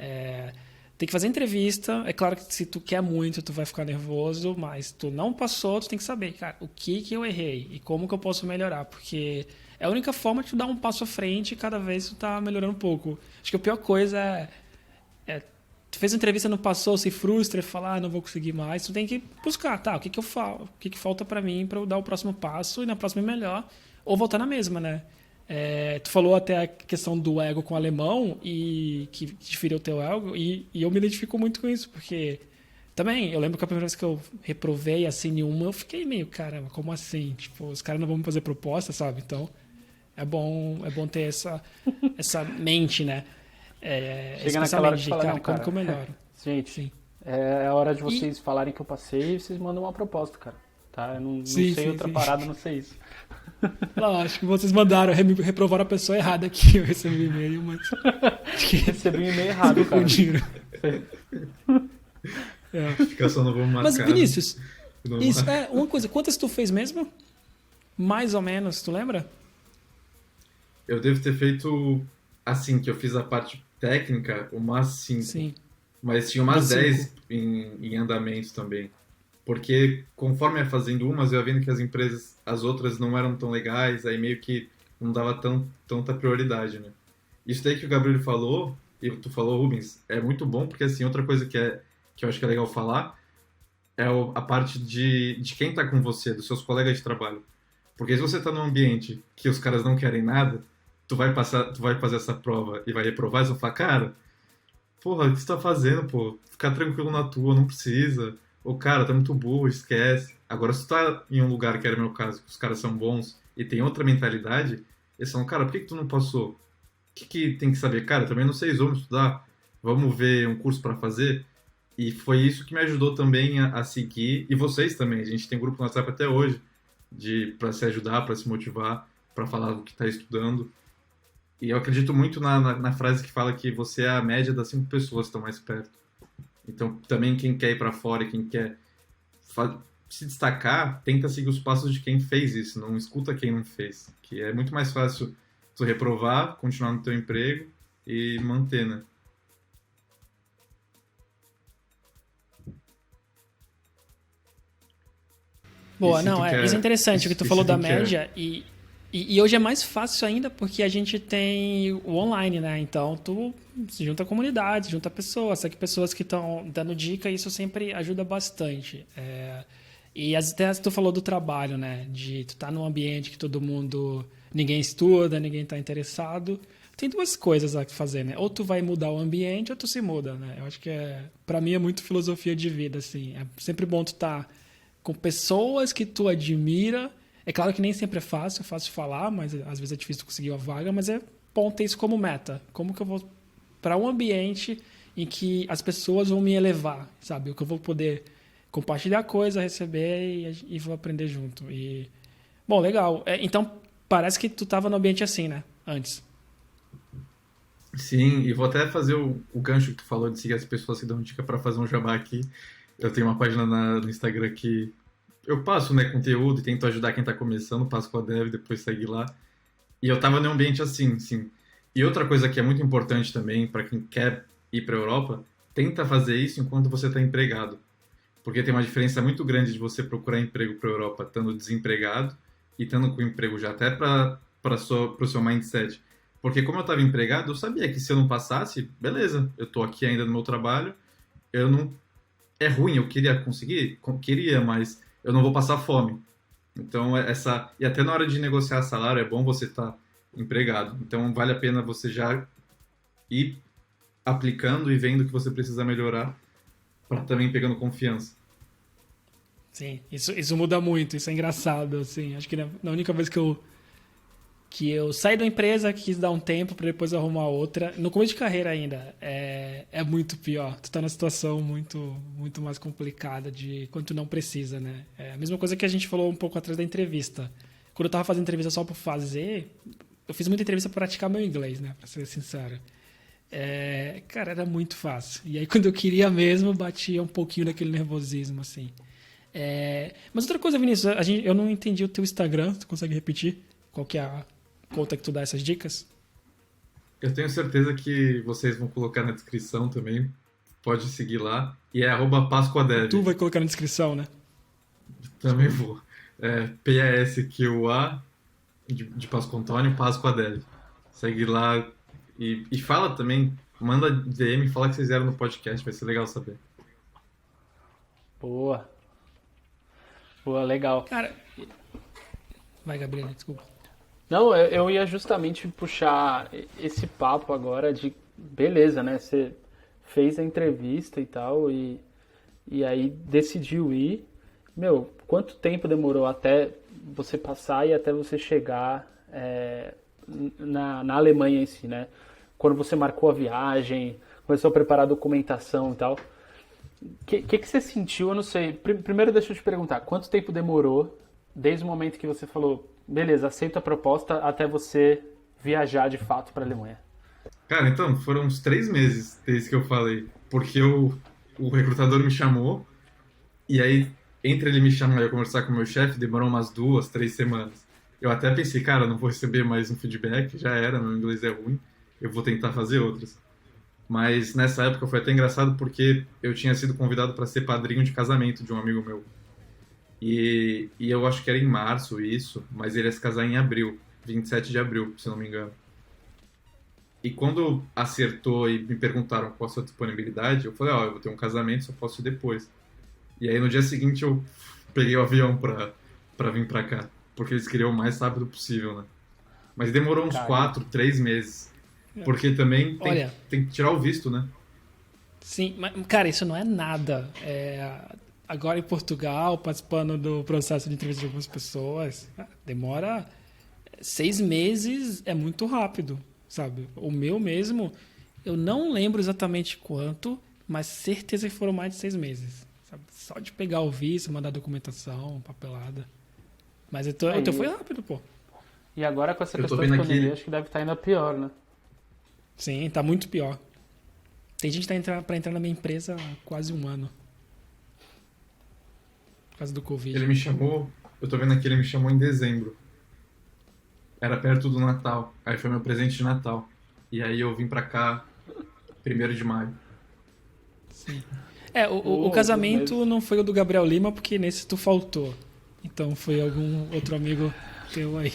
Tem que fazer entrevista. É claro que se tu quer muito, tu vai ficar nervoso, mas tu não passou, tu tem que saber, cara, o que eu errei e como que eu posso melhorar, porque é a única forma de tu dar um passo à frente e cada vez tu tá melhorando um pouco. Acho que a pior coisa tu fez a entrevista, não passou, se frustra, fala, não vou conseguir mais. Tu tem que buscar, tá, o que eu falo, o que falta pra mim pra eu dar o próximo passo e na próxima é melhor, ou voltar na mesma, né? Tu falou até a questão do ego com o alemão e que feriu o teu ego, e eu me identifico muito com isso, porque também, eu lembro que a primeira vez que eu reprovei assim nenhuma, eu fiquei meio, caramba, como assim? Tipo, os caras não vão me fazer proposta, sabe? Então, é bom ter essa mente, né? Chega naquela hora que fala, cara, não, como cara, que eu melhoro? Gente, Sim. é a hora de vocês falarem que eu passei e vocês mandam uma proposta, cara. Tá? Eu não sei outra parada, não sei isso. Não, acho que vocês mandaram, reprovaram a pessoa errada aqui. Eu recebi um e-mail, mas. Acho que recebi um e-mail errado, cara. Fica só no vamos marcar. Mas, Vinícius, isso uma coisa. Quantas tu fez mesmo? Mais ou menos, tu lembra? Eu devo ter feito, assim, que eu fiz a parte técnica, umas 5. Sim. Mas tinha umas 10 em andamento também. Porque conforme ia fazendo umas, eu ia vendo que as outras não eram tão legais, aí meio que não dava tanta prioridade, né? Isso daí que o Gabriel falou, e tu falou, Rubens, é muito bom, porque assim, outra coisa que eu acho que é legal falar é a parte de quem tá com você, dos seus colegas de trabalho. Porque se você tá num ambiente que os caras não querem nada, tu vai fazer essa prova e vai reprovar, e você vai falar, cara, porra, o que você tá fazendo, pô? Ficar tranquilo na tua, não precisa. Ô, cara, tá muito burro, esquece. Agora, se tu tá em um lugar, que era o meu caso, que os caras são bons e tem outra mentalidade, eles falam, cara, por que tu não passou? O que tem que saber? Cara, também não sei, vamos estudar, vamos ver um curso pra fazer. E foi isso que me ajudou também a seguir, e vocês também, a gente tem grupo no WhatsApp até hoje, pra se ajudar, pra se motivar, pra falar o que tá estudando. E eu acredito muito na frase que fala que você é a média das 5 pessoas que estão mais perto. Então, também quem quer ir para fora e quem quer se destacar, tenta seguir os passos de quem fez isso, não escuta quem não fez. Que é muito mais fácil tu reprovar, continuar no teu emprego e manter, né? E Boa, se tu não, isso é quer, interessante o que tu e falou se da tu quer, média e hoje é mais fácil ainda porque a gente tem o online, né? Então tu se junta a comunidade, junta pessoas, segue pessoas que estão dando dica e isso sempre ajuda bastante. E até tu falou do trabalho, né? De tu estar num ambiente que todo mundo, ninguém estuda, ninguém está interessado. Tem duas coisas a fazer, né? Ou tu vai mudar o ambiente ou tu se muda, né? Eu acho que para mim é muito filosofia de vida, assim. É sempre bom tu estar com pessoas que tu admira. É claro que nem sempre é fácil falar, mas às vezes é difícil conseguir uma vaga, mas é bom ter isso como meta. Como que eu vou para um ambiente em que as pessoas vão me elevar, sabe? O que eu vou poder compartilhar coisa, receber e vou aprender junto. E bom, legal. Então parece que tu estava no ambiente assim, né? Antes. sim, e vou até fazer o gancho que tu falou de seguir as pessoas que dão dica para fazer um jabá aqui. Eu tenho uma página no Instagram que eu passo, né, conteúdo e tento ajudar quem tá começando, passo com a Dev, depois segue lá. E eu tava num ambiente assim, sim. E outra coisa que é muito importante também para quem quer ir para Europa, tenta fazer isso enquanto você tá empregado. Porque tem uma diferença muito grande de você procurar emprego para Europa estando desempregado e estando com emprego já, até para o seu mindset. Porque como eu estava empregado, eu sabia que se eu não passasse, beleza, eu tô aqui ainda no meu trabalho, eu não é ruim, eu queria conseguir, queria, mas eu não vou passar fome. Então, e até na hora de negociar salário, é bom você estar empregado. Então, vale a pena você já ir aplicando e vendo o que você precisa melhorar para também pegando confiança. Sim, isso muda muito, isso é engraçado, assim. Acho que na única vez que eu saí da empresa, quis dar um tempo para depois arrumar outra. No começo de carreira ainda, é muito pior. Tu tá numa situação muito, muito mais complicada de quando tu não precisa, né? É a mesma coisa que a gente falou um pouco atrás da entrevista. Quando eu tava fazendo entrevista só por fazer, eu fiz muita entrevista para praticar meu inglês, né? Pra ser sincero. Cara, era muito fácil. E aí quando eu queria mesmo, batia um pouquinho daquele nervosismo, assim. Mas outra coisa, Vinícius, eu não entendi o teu Instagram. Tu consegue repetir? Qual que é a conta que tu dá essas dicas? Eu tenho certeza que vocês vão colocar na descrição também. Pode seguir lá. E é arroba PáscoaDev. Tu vai colocar na descrição, né? Também vou. PASQA de Páscoa Antônio, PáscoaDev. Segue lá e fala também. Manda DM e fala que vocês eram no podcast. Vai ser legal saber. Boa. Boa, legal. Cara, vai, Gabriela, desculpa. Não, eu ia justamente puxar esse papo agora de beleza, né? Você fez a entrevista e tal, e aí decidiu ir. Meu, quanto tempo demorou até você passar e até você chegar na Alemanha em si, né? Quando você marcou a viagem, começou a preparar a documentação e tal. O que você sentiu? Eu não sei. Primeiro deixa eu te perguntar, quanto tempo demorou desde o momento que você falou, beleza, aceito a proposta, até você viajar de fato para a Alemanha? Cara, então, foram uns 3 meses desde que eu falei. Porque o recrutador me chamou, e aí, entre ele me chamar e eu conversar com o meu chefe, demorou umas 2, 3 semanas. Eu até pensei, cara, não vou receber mais um feedback, já era, meu inglês é ruim, eu vou tentar fazer outras. Mas nessa época foi até engraçado porque eu tinha sido convidado para ser padrinho de casamento de um amigo meu. E eu acho que era em março isso, mas ele ia se casar em abril, 27 de abril, se não me engano. E quando acertou e me perguntaram qual a sua disponibilidade, eu falei, ó, eu vou ter um casamento, só posso ir depois. E aí no dia seguinte eu peguei o avião pra vir pra cá, porque eles queriam o mais rápido possível, né? Mas demorou uns Caramba. 4, 3 meses, porque também Olha, tem que tirar o visto, né? sim, mas, cara, isso não é nada. Agora em Portugal, participando do processo de entrevista de algumas pessoas, demora 6 meses, é muito rápido, sabe? O meu mesmo, eu não lembro exatamente quanto, mas certeza que foram mais de 6 meses, sabe? Só de pegar o visto, mandar documentação, papelada. Mas o teu foi rápido, pô. E agora com essa Eu tô questão de vendo pandemia, aqui. acho que deve estar ainda pior, né? Sim, tá muito pior. Tem gente que tá pra entrar na minha empresa há quase um ano. por causa do Covid. Ele me chamou, eu tô vendo aqui, ele me chamou em dezembro. Era perto do Natal. Aí foi meu presente de Natal. E aí eu vim pra cá 1º de maio. Sim. O casamento não foi o do Gabriel Lima, porque nesse tu faltou. Então foi algum outro amigo teu aí.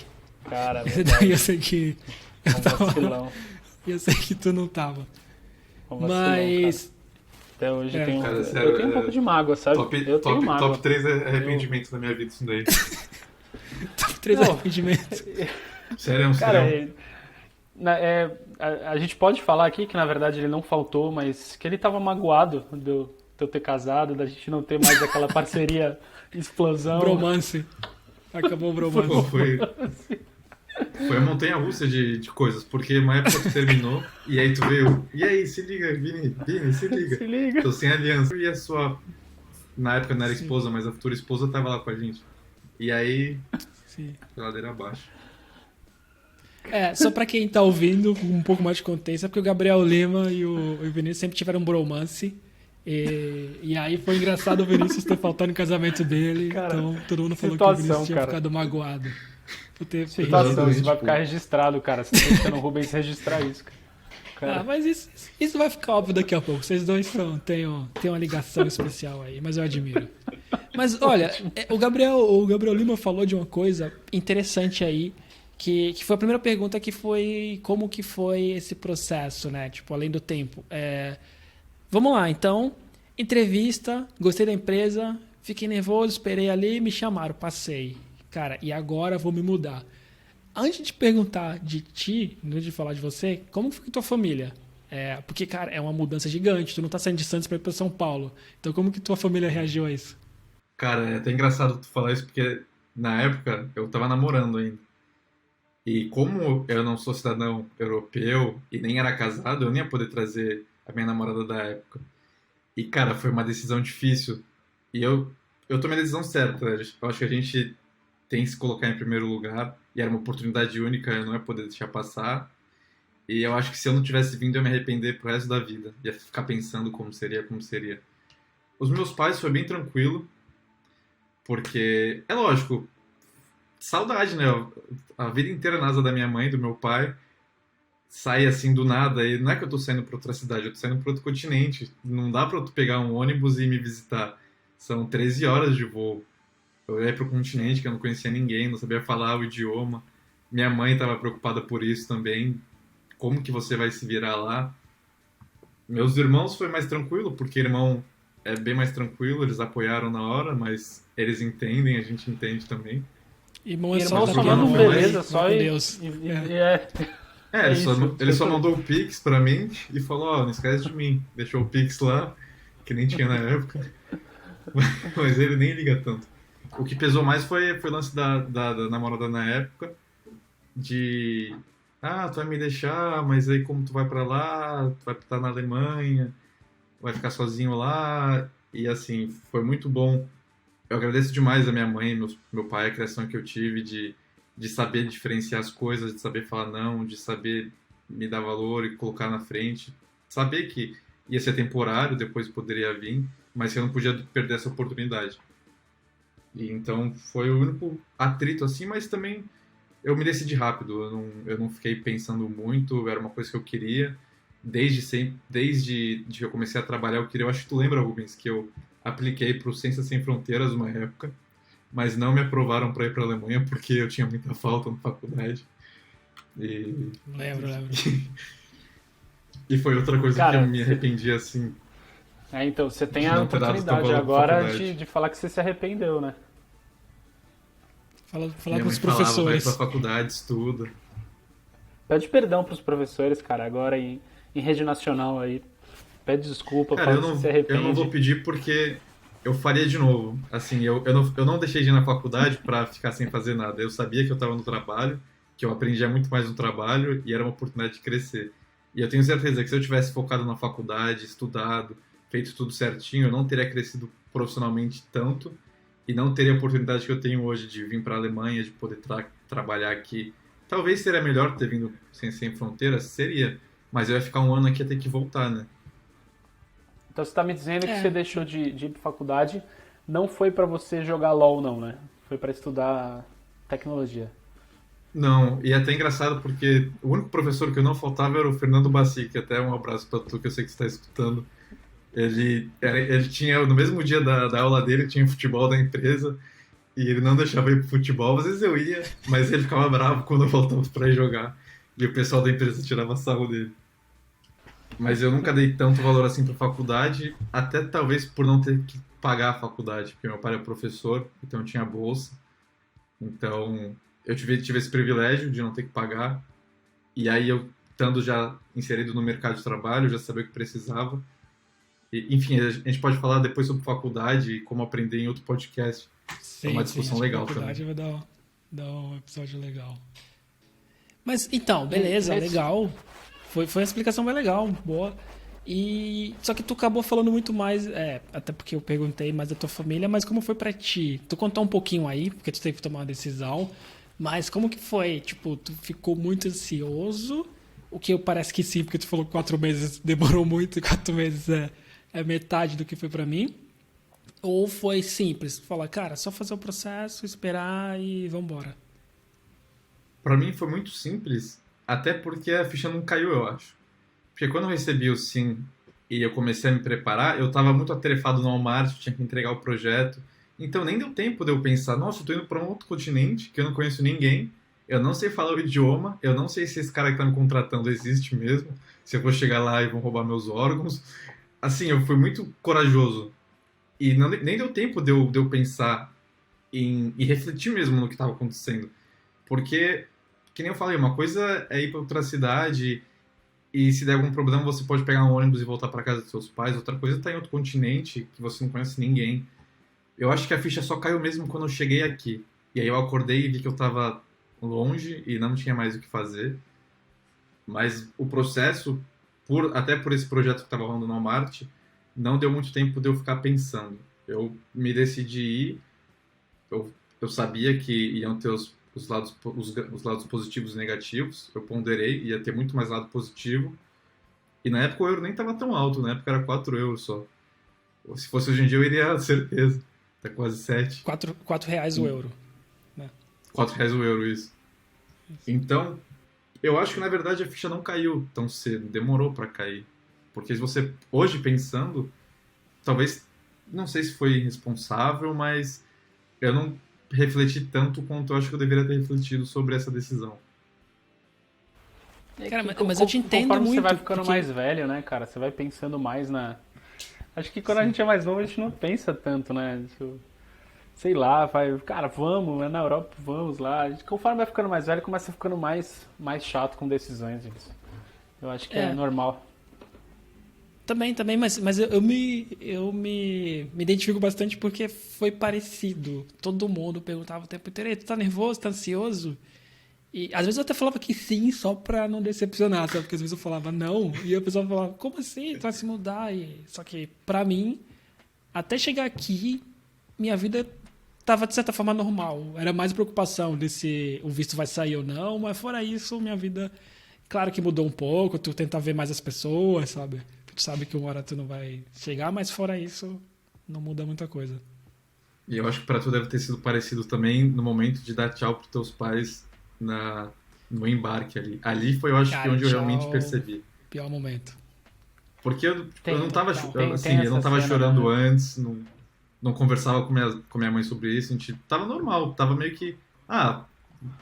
Cara, Esse daí eu sei que eu um tava vacilão. lá. Eu sei que tu não tava. Um vacilão, Mas. cara. Até hoje É. eu Cara, sério, tenho um pouco de mágoa, sabe? eu tenho mágoa. Top 3 arrependimentos da minha vida, isso daí. Top 3 Pô. arrependimentos. Sério, Cara, sério. a gente pode falar aqui que na verdade ele não faltou, mas que ele tava magoado de eu ter casado, da gente não ter mais aquela parceria explosão. Bromance. Acabou o bromance. Pô, foi a montanha-russa de coisas, porque uma época tu terminou, e aí tu veio, e aí, se liga, Vini, se liga. Se liga. Tô sem aliança. E a sua, na época não era esposa, mas a futura esposa tava lá com a gente. E aí, Sim. ladeira abaixo. Só pra quem tá ouvindo, com um pouco mais de contexto, é porque o Gabriel Lima e o Vinícius sempre tiveram um bromance. E aí foi engraçado o Vinícius ter faltado no casamento dele. Cara, então todo mundo falou situação, que o Vinícius tinha cara. ficado magoado. Por ter feito Situação, isso. isso vai ficar registrado, cara. Você tem que ir no Rubens registrar isso, cara. Mas isso vai ficar óbvio daqui a pouco. Vocês dois têm uma ligação especial aí, mas eu admiro. Mas olha, o Gabriel Lima falou de uma coisa interessante aí, que foi a primeira pergunta, que foi como que foi esse processo, né? Tipo, além do tempo. Vamos lá, então, entrevista, gostei da empresa, fiquei nervoso, esperei ali, me chamaram, passei. Cara, e agora vou me mudar. Antes de perguntar de ti, antes de falar de você, como foi tua família? Porque, cara, é uma mudança gigante, tu não tá saindo de Santos pra ir pra São Paulo. Então como que tua família reagiu a isso? Cara, é até engraçado tu falar isso, porque na época eu tava namorando ainda. E como eu não sou cidadão europeu e nem era casado, eu nem ia poder trazer a minha namorada da época. E, cara, foi uma decisão difícil. E eu tomei a decisão certa. Eu acho que a gente tem que se colocar em primeiro lugar. E era uma oportunidade única, eu não ia poder deixar passar. E eu acho que se eu não tivesse vindo, eu ia me arrepender pro resto da vida. Ia ficar pensando como seria. Os meus pais foi bem tranquilo. Porque, é lógico, saudade, né? A vida inteira na asa da minha mãe, do meu pai, sai assim do nada. E não é que eu tô saindo pra outra cidade, eu tô saindo pra outro continente. Não dá pra tu pegar um ônibus e me visitar. São 13 horas de voo. Eu ia pro continente, que eu não conhecia ninguém, não sabia falar o idioma. Minha mãe tava preocupada por isso também. Como que você vai se virar lá? Meus irmãos foi mais tranquilo, porque irmão é bem mais tranquilo, eles apoiaram na hora, mas eles entendem, a gente entende também. Irmão é Irmão só só tá manda um bom, beleza, mas só com e... Deus. É isso. Ele só mandou o Pix pra mim e falou, ó, não esquece de mim. Deixou o Pix lá, que nem tinha na época. Mas ele nem liga tanto. O que pesou mais foi o lance da namorada na época, de... tu vai me deixar, mas aí como tu vai pra lá, tu vai estar na Alemanha, vai ficar sozinho lá, e assim, foi muito bom. Eu agradeço demais a minha mãe, meu pai, a criação que eu tive de saber diferenciar as coisas, de saber falar não, de saber me dar valor e colocar na frente, saber que ia ser temporário, depois poderia vir, mas que eu não podia perder essa oportunidade. E então foi o único atrito assim, mas também eu me decidi rápido, eu não fiquei pensando muito, era uma coisa que eu queria, desde que eu comecei a trabalhar eu queria. Eu acho que tu lembra, Rubens, que eu apliquei para o Ciências Sem Fronteiras uma época, mas não me aprovaram para ir para a Alemanha porque eu tinha muita falta na faculdade. E... Lembro. E foi outra coisa Cara, que eu me arrependi assim. Então, você tem De a não ter dado oportunidade tanta agora faculdade. de falar que você se arrependeu, né? Falar Minha com os mãe falava, vai professores. pra faculdade, estuda. Pede perdão pros professores, cara, agora em rede nacional aí. Pede desculpa, Cara, fala que você se arrepende. eu não vou pedir porque eu faria de novo. Assim, eu não deixei de ir na faculdade pra ficar sem fazer nada. Eu sabia que eu tava no trabalho, que eu aprendia muito mais no trabalho e era uma oportunidade de crescer. E eu tenho certeza que se eu tivesse focado na faculdade, estudado, feito tudo certinho, eu não teria crescido profissionalmente tanto e não teria a oportunidade que eu tenho hoje de vir para a Alemanha, de poder trabalhar aqui. Talvez seria melhor ter vindo sem fronteiras, seria, mas eu ia ficar um ano aqui e ia ter que voltar, né? Então você tá me dizendo que você deixou de ir pra faculdade não foi pra você jogar LOL não, né? Foi pra estudar tecnologia. Não, e é até engraçado porque o único professor que eu não faltava era o Fernando Bassi, que até um abraço pra tu, que eu sei que você tá escutando. Ele tinha, no mesmo dia da aula dele, tinha futebol da empresa, e ele não deixava eu ir pro futebol. Às vezes eu ia, mas ele ficava bravo quando eu voltava pra ir jogar. E o pessoal da empresa tirava sarro dele. Mas eu nunca dei tanto valor assim pra faculdade, até talvez por não ter que pagar a faculdade, porque meu pai é professor, então eu tinha bolsa. Então eu tive esse privilégio de não ter que pagar. E aí eu, estando já inserido no mercado de trabalho, já sabia o que precisava. Enfim, a gente pode falar depois sobre faculdade e como aprender em outro podcast. É uma discussão acho que legal a faculdade também. dar um episódio legal. Mas então, beleza, Mas- legal. Foi uma explicação bem legal, boa. E só que tu acabou falando muito mais, até porque eu perguntei mais da tua família, mas como foi pra ti? Tu contou um pouquinho aí, porque tu teve que tomar uma decisão, mas como que foi? Tipo, tu ficou muito ansioso? O que parece que sim, porque tu falou 4 meses demorou muito, e 4 meses é metade do que foi pra mim. Ou foi simples? Falar, cara, só fazer o processo, esperar e vambora. Pra mim foi muito simples, até porque a ficha não caiu, eu acho. Porque quando eu recebi o sim e eu comecei a me preparar, eu estava muito atarefado no Walmart, tinha que entregar o projeto. Então nem deu tempo de eu pensar, nossa, eu tô indo para um outro continente que eu não conheço ninguém, eu não sei falar o idioma, eu não sei se esse cara que tá me contratando existe mesmo, se eu vou chegar lá e vão roubar meus órgãos. Assim, eu fui muito corajoso. E nem deu tempo de eu pensar e refletir mesmo no que estava acontecendo. Porque, que nem eu falei, uma coisa é ir para outra cidade e se der algum problema você pode pegar um ônibus e voltar para casa dos seus pais. Outra coisa é estar em outro continente que você não conhece ninguém. Eu acho que a ficha só caiu mesmo quando eu cheguei aqui. E aí eu acordei e vi que eu estava longe e não tinha mais o que fazer. Mas o processo, até por esse projeto que estava rolando no Walmart, não deu muito tempo de eu ficar pensando. Eu me decidi ir, eu sabia que iam ter os lados positivos e negativos, eu ponderei, ia ter muito mais lado positivo. E na época o euro nem estava tão alto, na época era 4 euros só. Se fosse hoje em dia eu iria, certeza. Tá quase 7. Quatro reais o euro. Né? 4 reais o euro, isso. Então, eu acho que na verdade a ficha não caiu tão cedo, demorou para cair. Porque se você, hoje pensando, talvez, não sei se foi irresponsável, mas eu não refleti tanto quanto eu acho que eu deveria ter refletido sobre essa decisão. Cara, mas eu te entendo Conforme muito. você vai ficando porque- mais velho, né, cara? Você vai pensando mais na. Acho que quando a gente é mais novo, a gente não pensa tanto, né? Tipo, sei lá, vai. Cara, vamos, né? Na Europa, vamos lá. Conforme vai ficando mais velho, começa ficando mais chato com decisões, gente. Eu acho que é normal. Também, mas eu me identifico bastante porque foi parecido. Todo mundo perguntava o tempo inteiro: "Ei, tu tá nervoso, tá ansioso?" E às vezes eu até falava que sim, só pra não decepcionar, sabe? Porque às vezes eu falava não, e a pessoa falava: "Como assim? Tu vai se mudar?" Só que pra mim, até chegar aqui, minha vida tava de certa forma normal. Era mais preocupação de se o visto vai sair ou não, mas fora isso, minha vida, claro que mudou um pouco. Tu tenta ver mais as pessoas, sabe? Tu sabe que uma hora tu não vai chegar, mas fora isso, não muda muita coisa. E eu acho que para tu deve ter sido parecido também no momento de dar tchau pros teus pais no embarque ali. Ali foi, eu acho, que Cara, onde eu realmente tchau, percebi. pior momento. Porque eu não tava, Tem eu não essa tava cena, chorando né? antes, não conversava com minha mãe sobre isso, a gente tava normal, tava meio que,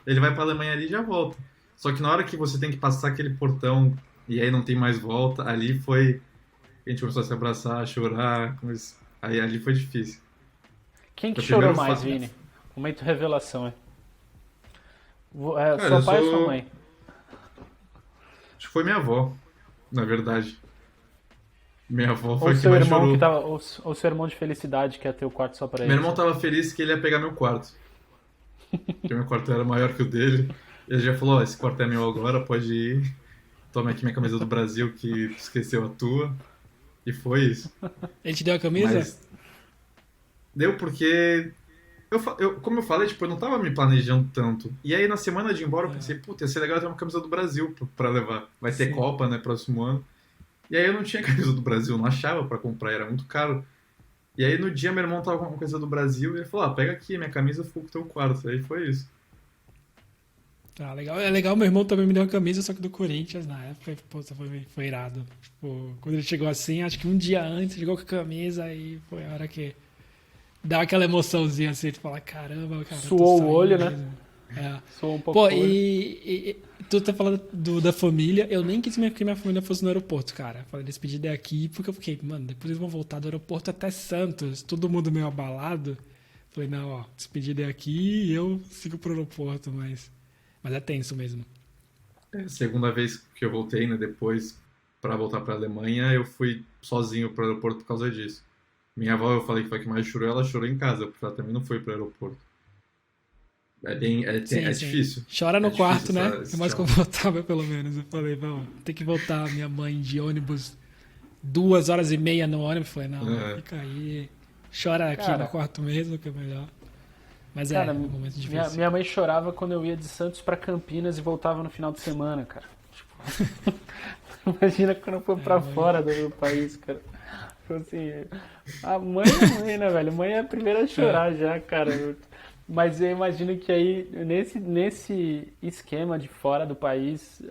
ele vai pra Alemanha ali e já volta. Só que na hora que você tem que passar aquele portão e aí não tem mais volta, ali foi, a gente começou a se abraçar, a chorar, aí ali foi difícil. Quem que Foi o chorou primeiro mais, fa- Vini? Momento revelação, é. Cara, Sua eu pai ou sua sou, mãe? acho que foi minha avó, na verdade. Minha avó Ou foi a que seu mais irmão que chorou. tava. Ou seu irmão de felicidade que ia ter o quarto só pra Meu ele? irmão tava feliz que ele ia pegar meu quarto, porque meu quarto era maior que o dele. Ele já falou, ó, esse quarto é meu agora, pode ir. Toma aqui minha camisa do Brasil que tu esqueceu a tua. E foi isso. Ele te deu a camisa? Mas deu porque como eu falei, tipo, eu não tava me planejando tanto. E aí na semana de ir embora eu pensei, puta, ia ser legal ter uma camisa do Brasil pra levar. Vai ter Sim. Copa, né, próximo ano. E aí eu não tinha camisa do Brasil, não achava pra comprar, era muito caro. E aí no dia meu irmão tava com uma coisa do Brasil e ele falou, pega aqui, minha camisa ficou com o teu quarto. Aí foi isso. Tá, legal. É legal, meu irmão também me deu uma camisa, só que do Corinthians na época. Pô, foi irado. Tipo, quando ele chegou assim, acho que um dia antes, chegou com a camisa, aí foi a hora que dá aquela emoçãozinha assim, tu fala, caramba, cara, tô Suou o saindo olho, né? mesmo. É. Sou um pouco. Pô, e tu tá falando da família, eu nem quis que minha família fosse no aeroporto, cara. Falei, despedida é aqui, porque eu fiquei, mano, depois eles vão voltar do aeroporto até Santos, todo mundo meio abalado. Falei, não, ó, despedida é aqui e eu sigo pro aeroporto, mas é tenso mesmo. É, a segunda vez que eu voltei, né, depois pra voltar pra Alemanha, eu fui sozinho pro aeroporto por causa disso. Minha avó, eu falei que foi a que mais chorou, ela chorou em casa, porque ela também não foi pro aeroporto. É Sim, sim. difícil. Chora É no quarto, difícil né? É esse mais choque. confortável, pelo menos. Eu falei, não, tem que voltar minha mãe de ônibus 2 horas e meia no ônibus. Eu falei, não, É. fica aí. Chora aqui no Cara, quarto mesmo, que é melhor. Mas cara, é um momento minha, difícil. minha mãe chorava quando eu ia de Santos pra Campinas e voltava no final de semana, cara. Tipo, imagina quando eu for É, pra mãe. fora do meu país, cara. Tipo assim, a mãe é mãe, né, velho? Mãe é a primeira a É, chorar já, cara. Mas eu imagino que aí, nesse esquema de fora do país,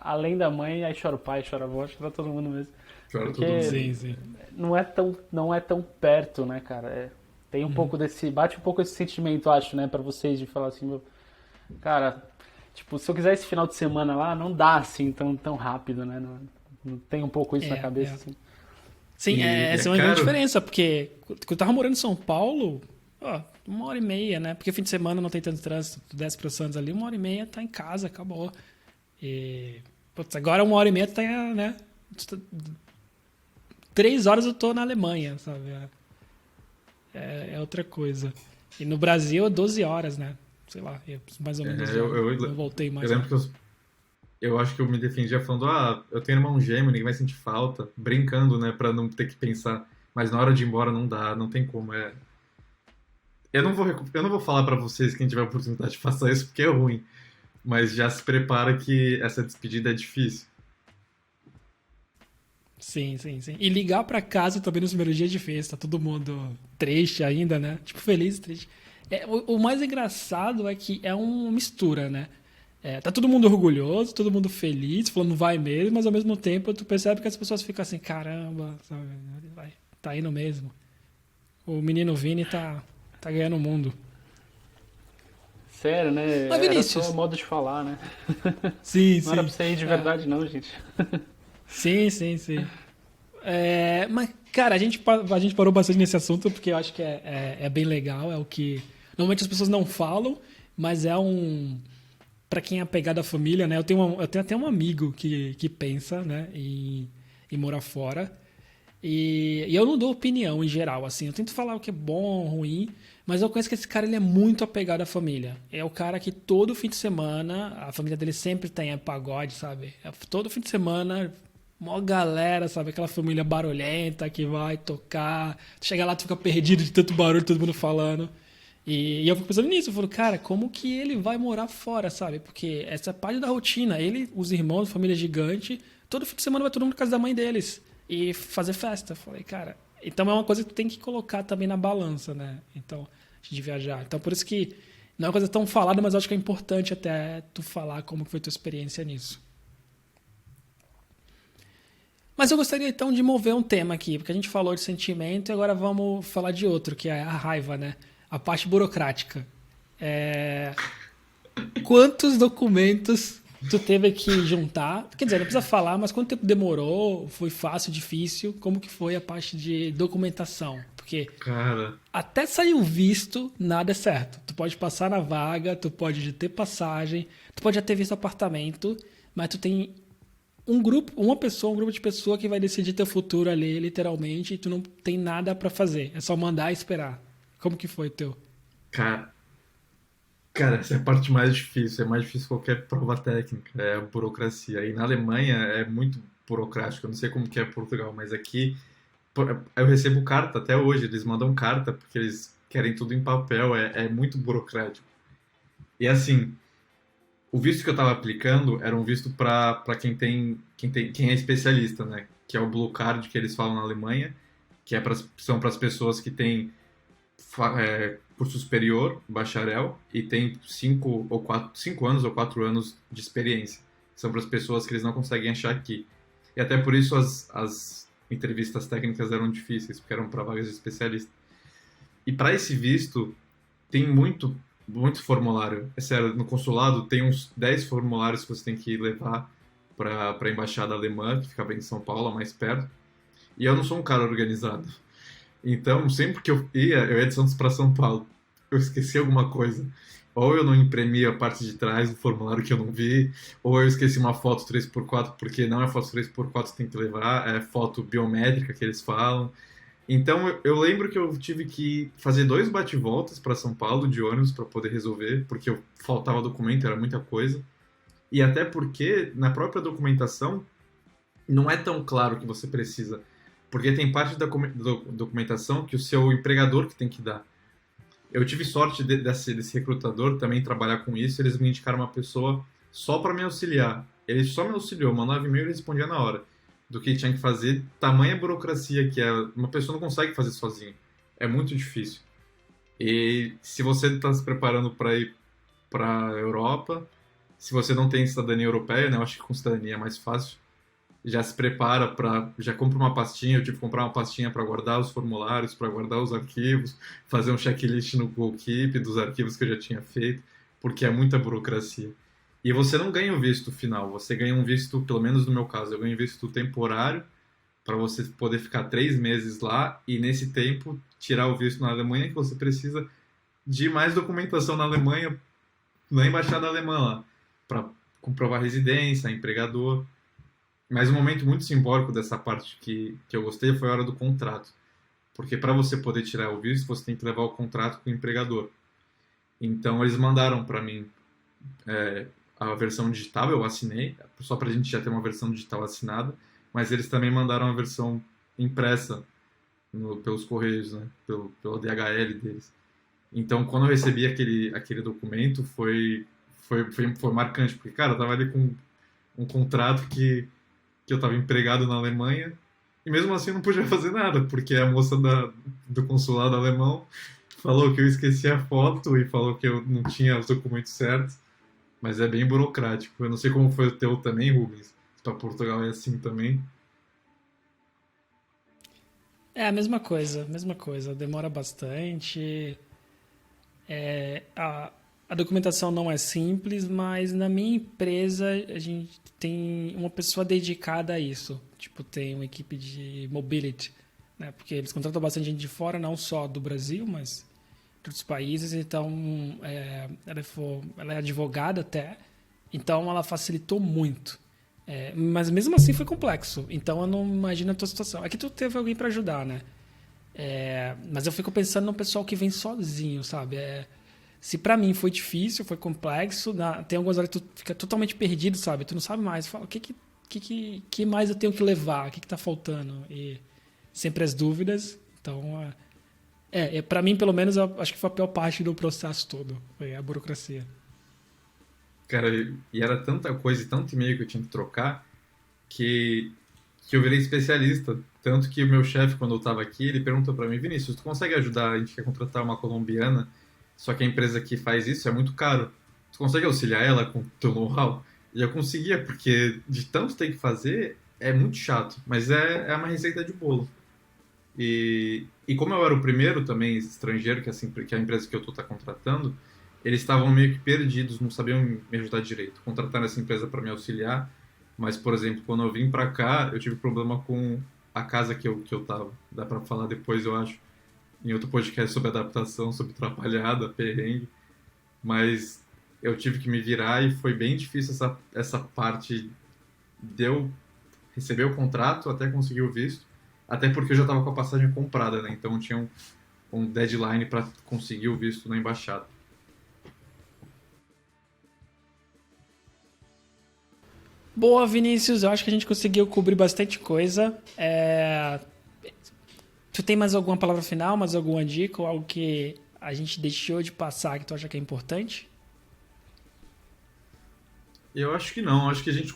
além da mãe, aí chora o pai, chora a avó, chora todo mundo mesmo. Chora todo Porque mundo. sim, sim. não é tão perto, né, cara? Tem um pouco desse, bate um pouco esse sentimento, acho, né, pra vocês de falar assim, meu, cara, tipo, se eu quiser esse final de semana lá, não dá assim tão rápido, né? Não tem um pouco isso na cabeça, É. assim. Sim, E é essa é uma grande caro? diferença, porque quando eu tava morando em São Paulo, ó, 1 hora e meia, né? Porque fim de semana não tem tanto trânsito, tu desce pro Santos ali, 1 hora e meia tá em casa, acabou. E, putz, agora 1 hora e meia tu tá, né? 3 horas eu tô na Alemanha, sabe? É outra coisa. E no Brasil é 12 horas, né? Sei lá, mais ou É, menos 12 eu, horas. eu, Não voltei eu mais lembro lá. que eu acho que eu me defendia falando, eu tenho irmão gêmeo, ninguém vai sentir falta, brincando, né, pra não ter que pensar. Mas na hora de ir embora não dá, não tem como. Eu não vou falar pra vocês, quem tiver a oportunidade de faça isso, porque é ruim. Mas já se prepara que essa despedida é difícil. Sim, sim, sim. E ligar pra casa também nos primeiros dias de festa, tá todo mundo triste ainda, né? Tipo, feliz, triste. O mais engraçado é que é uma mistura, né? Tá todo mundo orgulhoso, todo mundo feliz, falando vai mesmo, mas ao mesmo tempo tu percebe que as pessoas ficam assim, caramba, sabe? Vai, tá indo mesmo. O menino Vini tá ganhando o mundo. Sério, né? Mas Era só Vinícius, modo de falar, né? sim, Não era sim. pra você ir de É, verdade, não, gente. sim, sim, sim. Mas, cara, a gente parou bastante nesse assunto porque eu acho que é bem legal. É o que normalmente as pessoas não falam, mas é um. Pra quem é apegado à família, né? Eu tenho até um amigo que pensa, né, em morar fora. E eu não dou opinião em geral, assim. Eu tento falar o que é bom, ruim, mas eu conheço que esse cara ele é muito apegado à família. É o cara que todo fim de semana, a família dele sempre tem pagode, sabe? Todo fim de semana, mó galera, sabe? Aquela família barulhenta que vai tocar. Chega lá, tu fica perdido de tanto barulho, todo mundo falando. E eu fico pensando nisso, eu falo, cara, como que ele vai morar fora, sabe? Porque essa é parte da rotina. Ele, os irmãos, família gigante, todo fim de semana vai todo mundo na casa da mãe deles e fazer festa. Eu falei, cara, então é uma coisa que tu tem que colocar também na balança, né? Então, de viajar. Então, por isso que não é uma coisa tão falada, mas eu acho que é importante até tu falar como que foi tua experiência nisso. Mas eu gostaria então de mover um tema aqui, porque a gente falou de sentimento e agora vamos falar de outro, que é a raiva, né? A parte burocrática. É, Quantos documentos tu teve que juntar? Quer dizer, não precisa falar, mas quanto tempo demorou? Foi fácil, difícil? Como que foi a parte de documentação? Porque Cara, até sair o visto, nada é certo. Tu pode passar na vaga, tu pode ter passagem, tu pode já ter visto apartamento, mas tu tem um grupo de pessoa que vai decidir teu futuro ali, literalmente, e tu não tem nada pra fazer. É só mandar e esperar. Como que foi o teu? cara, cara, essa é a parte mais difícil. É mais difícil que qualquer prova técnica. É a burocracia. E na Alemanha é muito burocrático. Eu não sei como que é Portugal, mas aqui eu recebo carta até hoje. Eles mandam carta porque eles querem tudo em papel. É muito burocrático. E assim, o visto que eu estava aplicando era um visto para quem é especialista, né? Que é o Blue Card que eles falam na Alemanha. que são para as pessoas que têm curso superior, bacharel, e tem 5 anos ou 4 anos de experiência. São para as pessoas que eles não conseguem achar aqui. E até por isso as entrevistas técnicas eram difíceis, porque eram para vagas de especialista. E para esse visto, tem muito, muito formulário. É sério, no consulado tem uns 10 formulários que você tem que levar para a embaixada alemã, que fica bem em São Paulo, mais perto. E eu não sou um cara organizado. Então, sempre que eu ia de Santos para São Paulo, eu esqueci alguma coisa. Ou eu não imprimi a parte de trás do formulário que eu não vi, ou eu esqueci uma foto 3x4, porque não é foto 3x4 que tem que levar, é foto biométrica que eles falam. Então, eu lembro que eu tive que fazer 2 bate-voltas para São Paulo de ônibus para poder resolver, porque faltava documento, era muita coisa. E até porque, na própria documentação, não é tão claro que você precisa. Porque tem parte da documentação que o seu empregador que tem que dar. Eu tive sorte desse recrutador também trabalhar com isso. Eles me indicaram uma pessoa só para me auxiliar. Ele só me auxiliou, mandava e-mail e respondia na hora. Do que tinha que fazer, tamanha burocracia que é. Uma pessoa não consegue fazer sozinha. É muito difícil. E se você está se preparando para ir para a Europa, se você não tem cidadania europeia, né, eu acho que com cidadania é mais fácil, já se prepara já compra uma pastinha. Eu tive que comprar uma pastinha para guardar os formulários, para guardar os arquivos, fazer um checklist no Google Keep dos arquivos que eu já tinha feito, porque é muita burocracia. E você não ganha o visto final, você ganha um visto, pelo menos no meu caso, eu ganho um visto temporário, para você poder ficar 3 meses lá, e nesse tempo tirar o visto na Alemanha, que você precisa de mais documentação na Alemanha, na embaixada alemã lá, para comprovar residência, empregador. Mas um momento muito simbólico dessa parte que eu gostei foi a hora do contrato. Porque para você poder tirar o visto, você tem que levar o contrato com o empregador. Então eles mandaram para mim a versão digital, eu assinei, só para a gente já ter uma versão digital assinada, mas eles também mandaram a versão impressa pelos correios, né? Pelo DHL deles. Então quando eu recebi aquele documento foi marcante, porque, cara, eu tava ali com um contrato que eu estava empregado na Alemanha, e mesmo assim eu não podia fazer nada, porque a moça do consulado alemão falou que eu esqueci a foto e falou que eu não tinha os documentos certos, mas é bem burocrático. Eu não sei como foi o teu também, Rubens, se para Portugal é assim também. É a mesma coisa. Demora bastante. A documentação não é simples, mas na minha empresa a gente tem uma pessoa dedicada a isso. Tipo, tem uma equipe de mobility, né? Porque eles contratam bastante gente de fora, não só do Brasil, mas de outros países. Então, ela é advogada até, então ela facilitou muito. Mas mesmo assim foi complexo. Então eu não imagino a tua situação. Aqui tu teve alguém para ajudar, né? Mas eu fico pensando no pessoal que vem sozinho, sabe? Se pra mim foi difícil, foi complexo, tem algumas horas que tu fica totalmente perdido, sabe? Tu não sabe mais. Fala, o que mais eu tenho que levar? O que tá faltando? E sempre as dúvidas. Então, pra mim, pelo menos, eu acho que foi a pior parte do processo todo. Foi a burocracia. Cara, e era tanta coisa e tanto e-mail que eu tinha que trocar que eu virei especialista. Tanto que o meu chefe, quando eu estava aqui, ele perguntou para mim: Vinícius, tu consegue ajudar? A gente quer contratar uma colombiana, só que a empresa que faz isso é muito caro. Tu consegue auxiliar ela com o teu know-how? E eu conseguia, porque de tanto ter que fazer, é muito chato. Mas é uma receita de bolo. E como eu era o primeiro também estrangeiro que a empresa que eu estou tá contratando, eles estavam meio que perdidos, não sabiam me ajudar direito. Contrataram essa empresa para me auxiliar, mas, por exemplo, quando eu vim para cá, eu tive problema com a casa que eu tava. Dá para falar depois, eu acho, em outro podcast sobre adaptação, sobre atrapalhada, perrengue. Mas eu tive que me virar e foi bem difícil essa parte de eu receber o contrato até conseguir o visto. Até porque eu já estava com a passagem comprada, né? Então tinha um deadline para conseguir o visto na embaixada. Boa, Vinícius. Eu acho que a gente conseguiu cobrir bastante coisa. Tu tem mais alguma palavra final, mais alguma dica ou algo que a gente deixou de passar que tu acha que é importante? Eu acho que não. Acho que a gente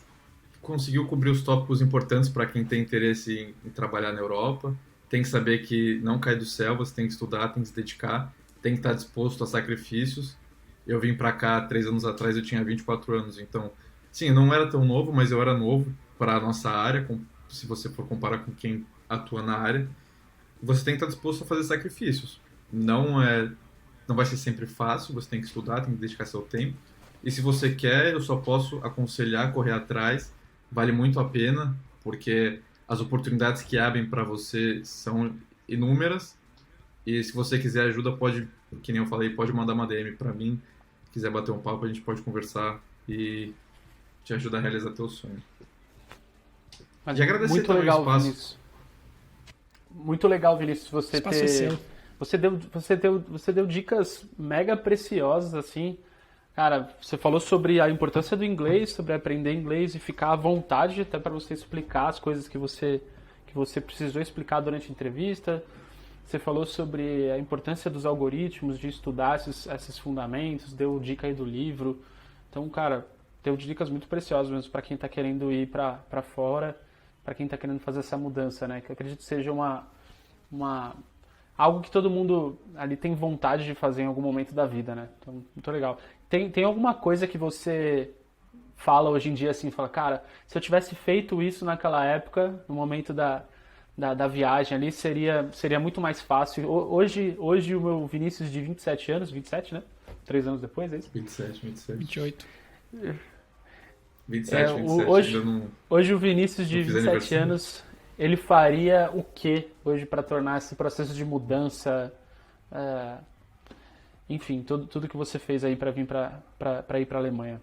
conseguiu cobrir os tópicos importantes para quem tem interesse em trabalhar na Europa. tem que saber que não cai do céu, você tem que estudar, tem que se dedicar, tem que estar disposto a sacrifícios. Eu vim pra cá 3 anos atrás, eu tinha 24 anos, então, sim, eu não era tão novo, mas eu era novo para a nossa área, se você for comparar com quem atua na área. Você tem que estar disposto a fazer sacrifícios. Não vai ser sempre fácil, você tem que estudar, tem que dedicar seu tempo. E se você quer, eu só posso aconselhar, correr atrás. Vale muito a pena, porque as oportunidades que abrem para você são inúmeras. E se você quiser ajuda, pode, que nem eu falei, pode mandar uma DM para mim. Se quiser bater um papo, a gente pode conversar e te ajudar a realizar teu sonho. E agradecer Muito também legal, o espaço. Vinícius. Muito legal, Vinícius, você Espaço é seu. Você deu dicas mega preciosas, assim. Cara, você falou sobre a importância do inglês, sobre aprender inglês e ficar à vontade até para você explicar as coisas que você precisou explicar durante a entrevista. Você falou sobre a importância dos algoritmos, de estudar esses fundamentos, deu dica aí do livro. Então, cara, deu dicas muito preciosas mesmo para quem está querendo ir para fora, para quem está querendo fazer essa mudança, né? Que eu acredito que seja algo que todo mundo ali tem vontade de fazer em algum momento da vida, né? Então, muito legal. Tem alguma coisa que você fala hoje em dia assim, fala, cara, se eu tivesse feito isso naquela época, no momento da viagem ali, seria muito mais fácil. Hoje o meu Vinícius de 27 anos, 27, né? 3 anos depois, é isso? 27. 28. 27, hoje, ainda não... Hoje o Vinícius de não fiz 27 aniversário. anos, ele faria o que hoje para tornar esse processo de mudança, enfim, tudo que você fez aí para vir para ir para a Alemanha?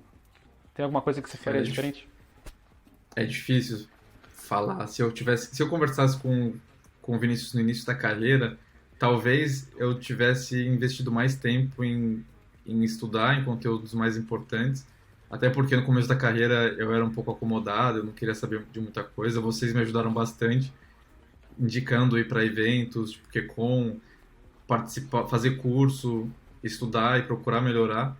Tem alguma coisa que você faria diferente? É difícil falar. Se eu conversasse com o Vinícius no início da carreira, talvez eu tivesse investido mais tempo em estudar em conteúdos mais importantes. Até porque no começo da carreira eu era um pouco acomodado, eu não queria saber de muita coisa. Vocês me ajudaram bastante, indicando ir para eventos, tipo QCon, participar, fazer curso, estudar e procurar melhorar.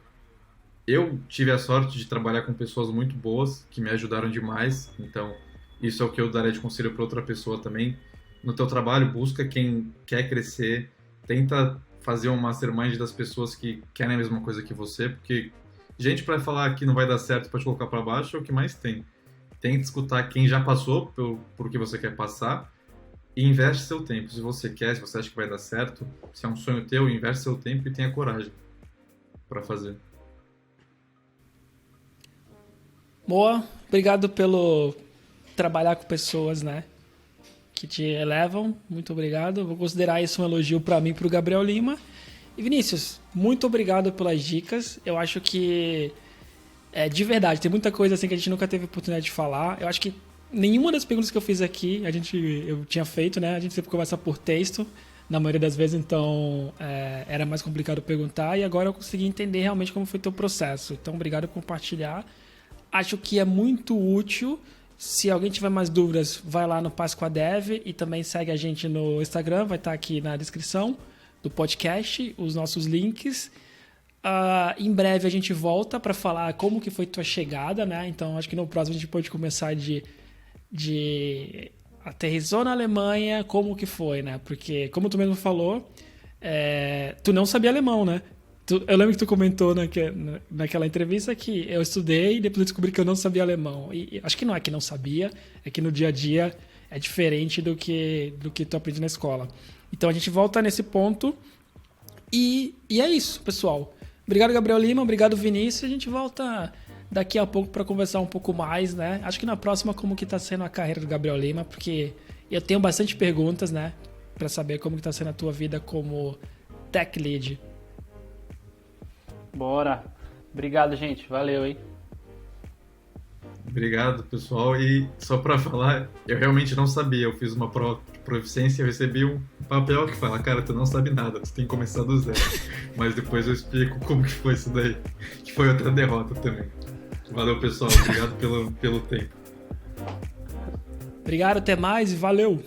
Eu tive a sorte de trabalhar com pessoas muito boas, que me ajudaram demais. Então, isso é o que eu daria de conselho para outra pessoa também. No teu trabalho, busca quem quer crescer, tenta fazer um mastermind das pessoas que querem a mesma coisa que você, porque gente para falar que não vai dar certo para te colocar para baixo é o que mais tem. Tenta escutar quem já passou por que você quer passar e investe seu tempo. Se você quer, se você acha que vai dar certo, se é um sonho teu, investe seu tempo e tenha coragem para fazer. Boa, obrigado pelo trabalhar com pessoas, né, que te elevam. Muito obrigado. Vou considerar isso um elogio para mim e para o Gabriel Lima. E Vinícius, muito obrigado pelas dicas. Eu acho que, de verdade, tem muita coisa assim que a gente nunca teve oportunidade de falar. Eu acho que nenhuma das perguntas que eu fiz aqui, eu tinha feito, né? A gente sempre conversa por texto, na maioria das vezes, então era mais complicado perguntar. E agora eu consegui entender realmente como foi o teu processo. Então, obrigado por compartilhar. Acho que é muito útil. Se alguém tiver mais dúvidas, vai lá no Pasquadev e também segue a gente no Instagram, vai estar aqui na descrição do podcast, os nossos links. Em breve a gente volta para falar como que foi tua chegada, né? Então acho que no próximo a gente pode começar de aterrissou na Alemanha, como que foi, né? Porque, como tu mesmo falou, tu não sabia alemão, né? Eu lembro que tu comentou naquela entrevista que eu estudei e depois eu descobri que eu não sabia alemão. E acho que não é que não sabia, é que no dia a dia é diferente do que tu aprende na escola. Então a gente volta nesse ponto e é isso, pessoal. Obrigado, Gabriel Lima, obrigado, Vinícius. A gente volta daqui a pouco para conversar um pouco mais, né? Acho que na próxima como que tá sendo a carreira do Gabriel Lima, porque eu tenho bastante perguntas, né? Para saber como que tá sendo a tua vida como tech lead. Bora. Obrigado, gente. Valeu, hein? Obrigado, pessoal. E só para falar, eu realmente não sabia. Eu fiz uma prova de proficiência e recebi um papel que fala, cara, tu não sabe nada, tu tem que começar do zero. Mas depois eu explico como que foi isso daí, que foi outra derrota também. Valeu, pessoal. Obrigado pelo tempo. Obrigado, até mais e valeu!